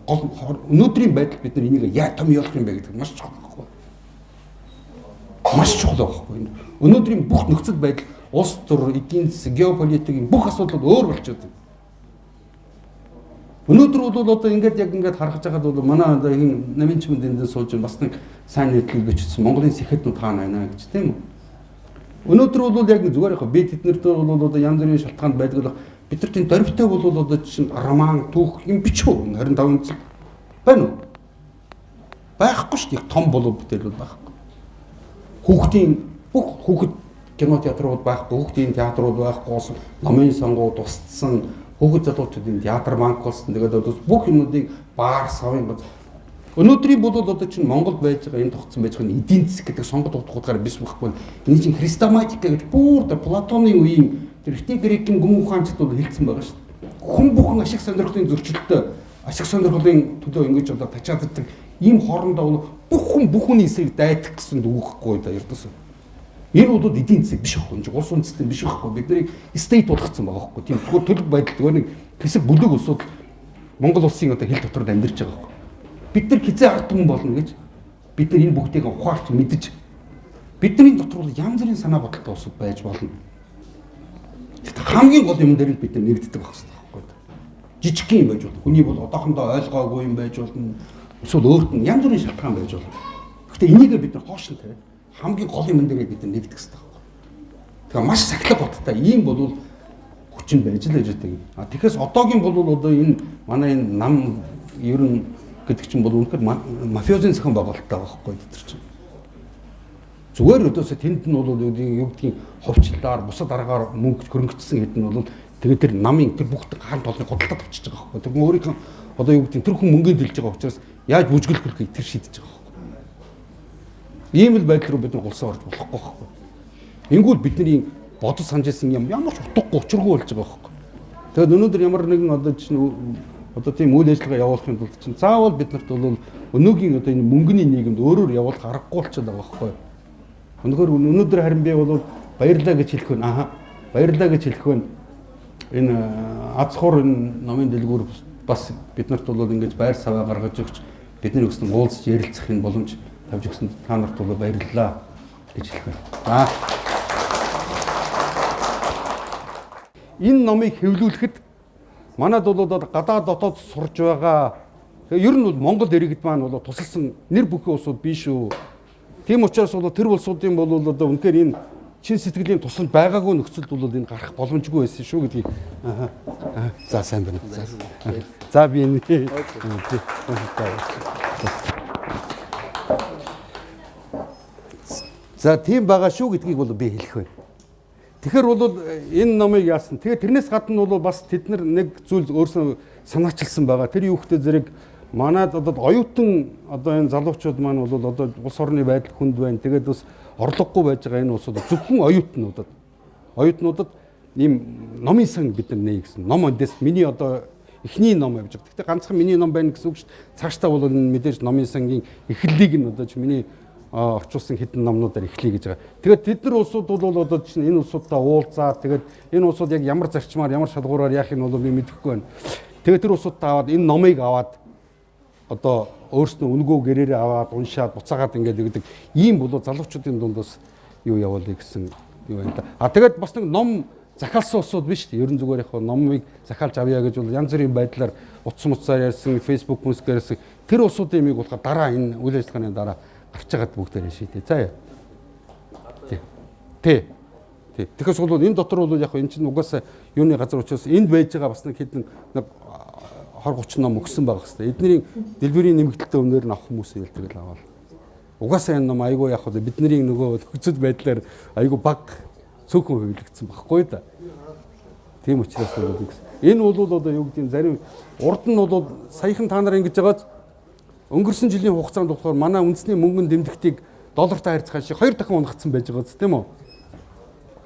өнөөдрийн байдал бид нар энийг яа том явуулах юм бэ гэдэг маш чухал байхгүй. Маш чухал байхгүй. Өнөөдрийн бүх нөхцөл байдал улс төр, эдийн засаг, геополитикийн бүх асуудал өөр болчиход байна. Өнөөдөр бол одоо ингээд харахж байгаад бол манай одоо энэ намынчмд энд сууж бас нэг сайн нийтлэг бичсэн Монголын сэхэднүүд таана байна гэж тийм үү. Өнөөдөр бол яг зүгээр яг би тэднэрт бол одоо янз бүрийн шалтгаанд байдаг бид нар тийм дөрвтэй бол одоо чинь роман түүх юм бичүү 25 үндэс байна уу? Байхгүй шүү дээ. Том болов бүтээл бол байхгүй. Хүүхдийн бүх хүүхэд кино театрууд байхгүй, хүүхдийн театрууд байхгүй, номын сонгууд тусдсан хүүхэд залуучуудын театр банк болсон. Тэгээд одоо бүх юмнуудыг баар савын бод. Өнөөдрийн бол одоо чинь Монголд байж байгаа энэ тогтсон байж байгаа эдийн засаг гэдэг сонгод утгуудаар биш байхгүй. Энэ чинь христоматика гэж бүр Платоны үеийн тэр Грекийн гүн ухаанчд бол хэлсэн байгаа шүү дээ. Хүн бүхэн ашиг сонирхлын зөрчилтөд ашиг сонирхлын төлөө ингэж одоо тачааддаг ийм хоорондоо бол бүх хүн бүхний эсрэг дайдах гэсэн дүүхгүй да ердөөс. Энэ бол эдийн засаг биш байхгүй. Энэ улс үндэстэн биш байхгүй. Бид нарыг стейт болгоцсон байгаа байхгүй. Тийм төлөв байдал зүгээр нэг хэсэг бүлэг улсууд Монгол улсын одоо хил доторд амьдарч байгаа байхгүй. Бид нар хизээ ард түмэн болно гэж бид нар энэ бүгдийг ухаарч мэдж бидний дотор бол янз бүрийн санаа бодолтой улсууд байж болно. Хамгийн гол юм дээр л бид нар нэгддэг байх хэрэгтэй байхгүй. Жижиг юм байж болно. Хүний бол одоохондоо ойлгоогүй юм байж болно. Эсвэл өөрт нь янз бүрийн шалтгаан байж болно. Гэхдээ энийг бид нар хоошин тавиад хамгийн гол юм дээр бид нар нэгдэх хэрэгтэй байхгүй. Тэгэхээр маш сахилга бодтой ийм бол хүчин байж л ажиадаг. Тэгэхээр одоогийн бол одоо энэ манай энэ нам ер нь гэдэг чинь бол үнэхээр мафиозын зохион байгуулалттай байхгүй тэр чинь. Зүгээр өдөөсөө тэнд нь бол юу гэдгийг ховчлаар бусад аргаар мөнгө хөрөнгөцсөн хэд нь бол тэгээд тэр намын тэр бүх хаан толны худалдаад авчиж байгаа байхгүй. Тэр өөрийнх нь одоо юу гэдгийг тэр хүн мөнгөнд дэлж байгаа учраас яаж бүжгэлүүлэхийг тэр шийдэж байгаа байхгүй. Ийм л байдал руу бид нар гулсаа орж болохгүй байхгүй. Ингүүл бидний бодож санаж ирсэн юм ямар ч утгагүй учиргүй болж байгаа байхгүй. Тэгээд өнөөдөр ямар нэгэн одоо чинь одоо тийм үйл ажиллагаа явуулахын тулд чинь заавал бид нарт бол өнөөгийн одоо энэ мөнгөний нийгэмд өөрөөр явуулах аргагүй болчиход байгаа байхгүй. Өнөөдөр харин би бол баярлалаа гэж хэлэх вэ. Баярлалаа гэж хэлэх вэ. Энэ азхуур энэ номын дэлгүүр бас биднэрт бол ингэж байр саваа гаргаж өгч бидний өснө уулзч ярилцах энэ боломж тавьж өгсөн та нарт бол баярлалаа гэж хэлэх вэ. Энэ номыг хэвлүүлэхэд манад бол гадаад дотоод сурж байгаа. Тэгээ ер нь бол Монгол иргэд маань бол тусалсан нэр бүхэн улсууд биш үү. Тийм учраас бол тэр улсуудын бол одоо үнэхээр энэ чин сэтгэлийн тусалж байгаагүй нөхцөлд бол энэ гарах боломжгүй байсан шүү гэдгийг. За сайн байна. За би энэ за тийм байгаа шүү гэдгийг бол би хэлэх байна. Тэгэхээр бол энэ номыг яасан. Тэгээ тэрнээс гадна бол бас тэд нар нэг зүйл өөрсдөө санаачилсан байгаа. Тэр юу хөтэ зэрэг манад одоо оюутан одоо энэ залуучууд маань бол одоо улс орны байдал хүнд байна. Тэгээд бас орлогогүй байж байгаа энэ улсууд зөвхөн оюутнуудад ийм номын сан бид нар нэ гэсэн. Ном эндээс миний одоо эхний ном явж байгаа. Гэхдээ ганцхан миний ном байна гэсэн үг шүү дээ. Цаашдаа бол энэ мэдээж номын сангийн эхлэлийг нь одоо миний орчуулсан хэдэн номнуудаар эхлэе гэж байгаа. Тэгээд тэд нар улсууд бол одоо чинь энэ улсуудтай уулзаад тэгээд энэ улсууд яг ямар зарчмаар ямар шалгуураар яах нь бол би мэдэхгүй байна. Тэгээд тэр улсуудтай аваад энэ номыг аваад одоо өөрснөө үнгөө гэрээрээ аваад уншаад буцаагаад ингээд гэдэг ийм бол залуучуудын дунд бас юу явуулъя гэсэн юу байна да. Тэгээд бас нэг ном захиалсан улсууд биш үү? Ерөн зүгээр яг номыг захиалж авъя гэж бол янз бүрийн байдлаар утас муцаар ярьсан, Facebook хүмүүсээр ярьсан. Тэр улсуудын юмыг болохоор дараа энэ үйл ажиллагааны дараа гарч байгаад бүгдээрээ шийдээ. За яа. Тий. Тий. Тэгэхээр бол энэ дотор бол яг энэ чинь угаасаа юуны газар учраас энд байж байгаа бас нэг хэдэн нэг 20-30 ном өгсөн байгаа хэвээр. Эдний дэлбэрийн нэмэгдэлтэй өмнөр нь авах хүмүүс юм л тэгэл аваад. Угаасаа энэ ном айгүй яг бидний нөгөө нөхцөл байдлаар айгүй баг цөөхөн хөвлөгдсөн баггүй да. Тийм учраас бол энэ бол одоо юу гэдэг нь зарим урд нь бол саяхан та нар ингэж байгаад өнгөрсөн жилийн хугацаанд болохоор манай үндэсний мөнгөнд дэмжигтийг доллартай харьцах шиг 2 дахин унгацсан байж байгаа зү тийм үү?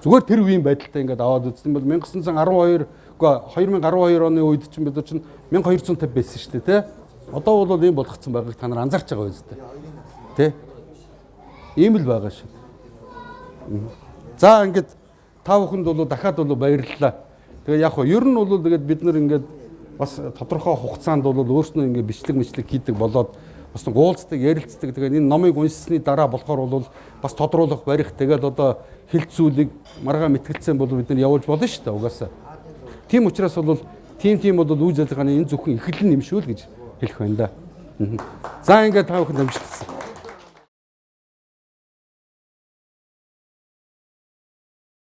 Зүгээр тэр үеийн байдалтай ингээд аваад үзсэн бол 1912 2012 оны үед чинь бид чинь 1250 байсан шүү дээ тий. Одоо бол ийм болгоцсон байгааг та нар анзаарч байгаа биз дээ. Тий. Ийм л байгаа шүү. За ингээд та бүхэнд бол дахиад бол баярлалаа. Тэгээ яг хөө ер нь бол тэгээд бид нар ингээд бас тодорхой хугацаанд бол өөрснөө ингээд бичлэг хийдэг болоод бас гуулцдаг, ярилцдаг. Тэгээд энэ номыг уншсны дараа болохоор бол бас тодруулах, барих тэгээд одоо хилцүүлэг маргаа мэтгэлцэн бол бид нар явуулж болно шүү дээ угаасаа. Тийм учраас бол тийм бол үйл ажиллагааны энэ зөвхөн эхлэл нэмшүүл гэж хэлэх байна да. За ингээд та бүхэнд амжилт хүсье.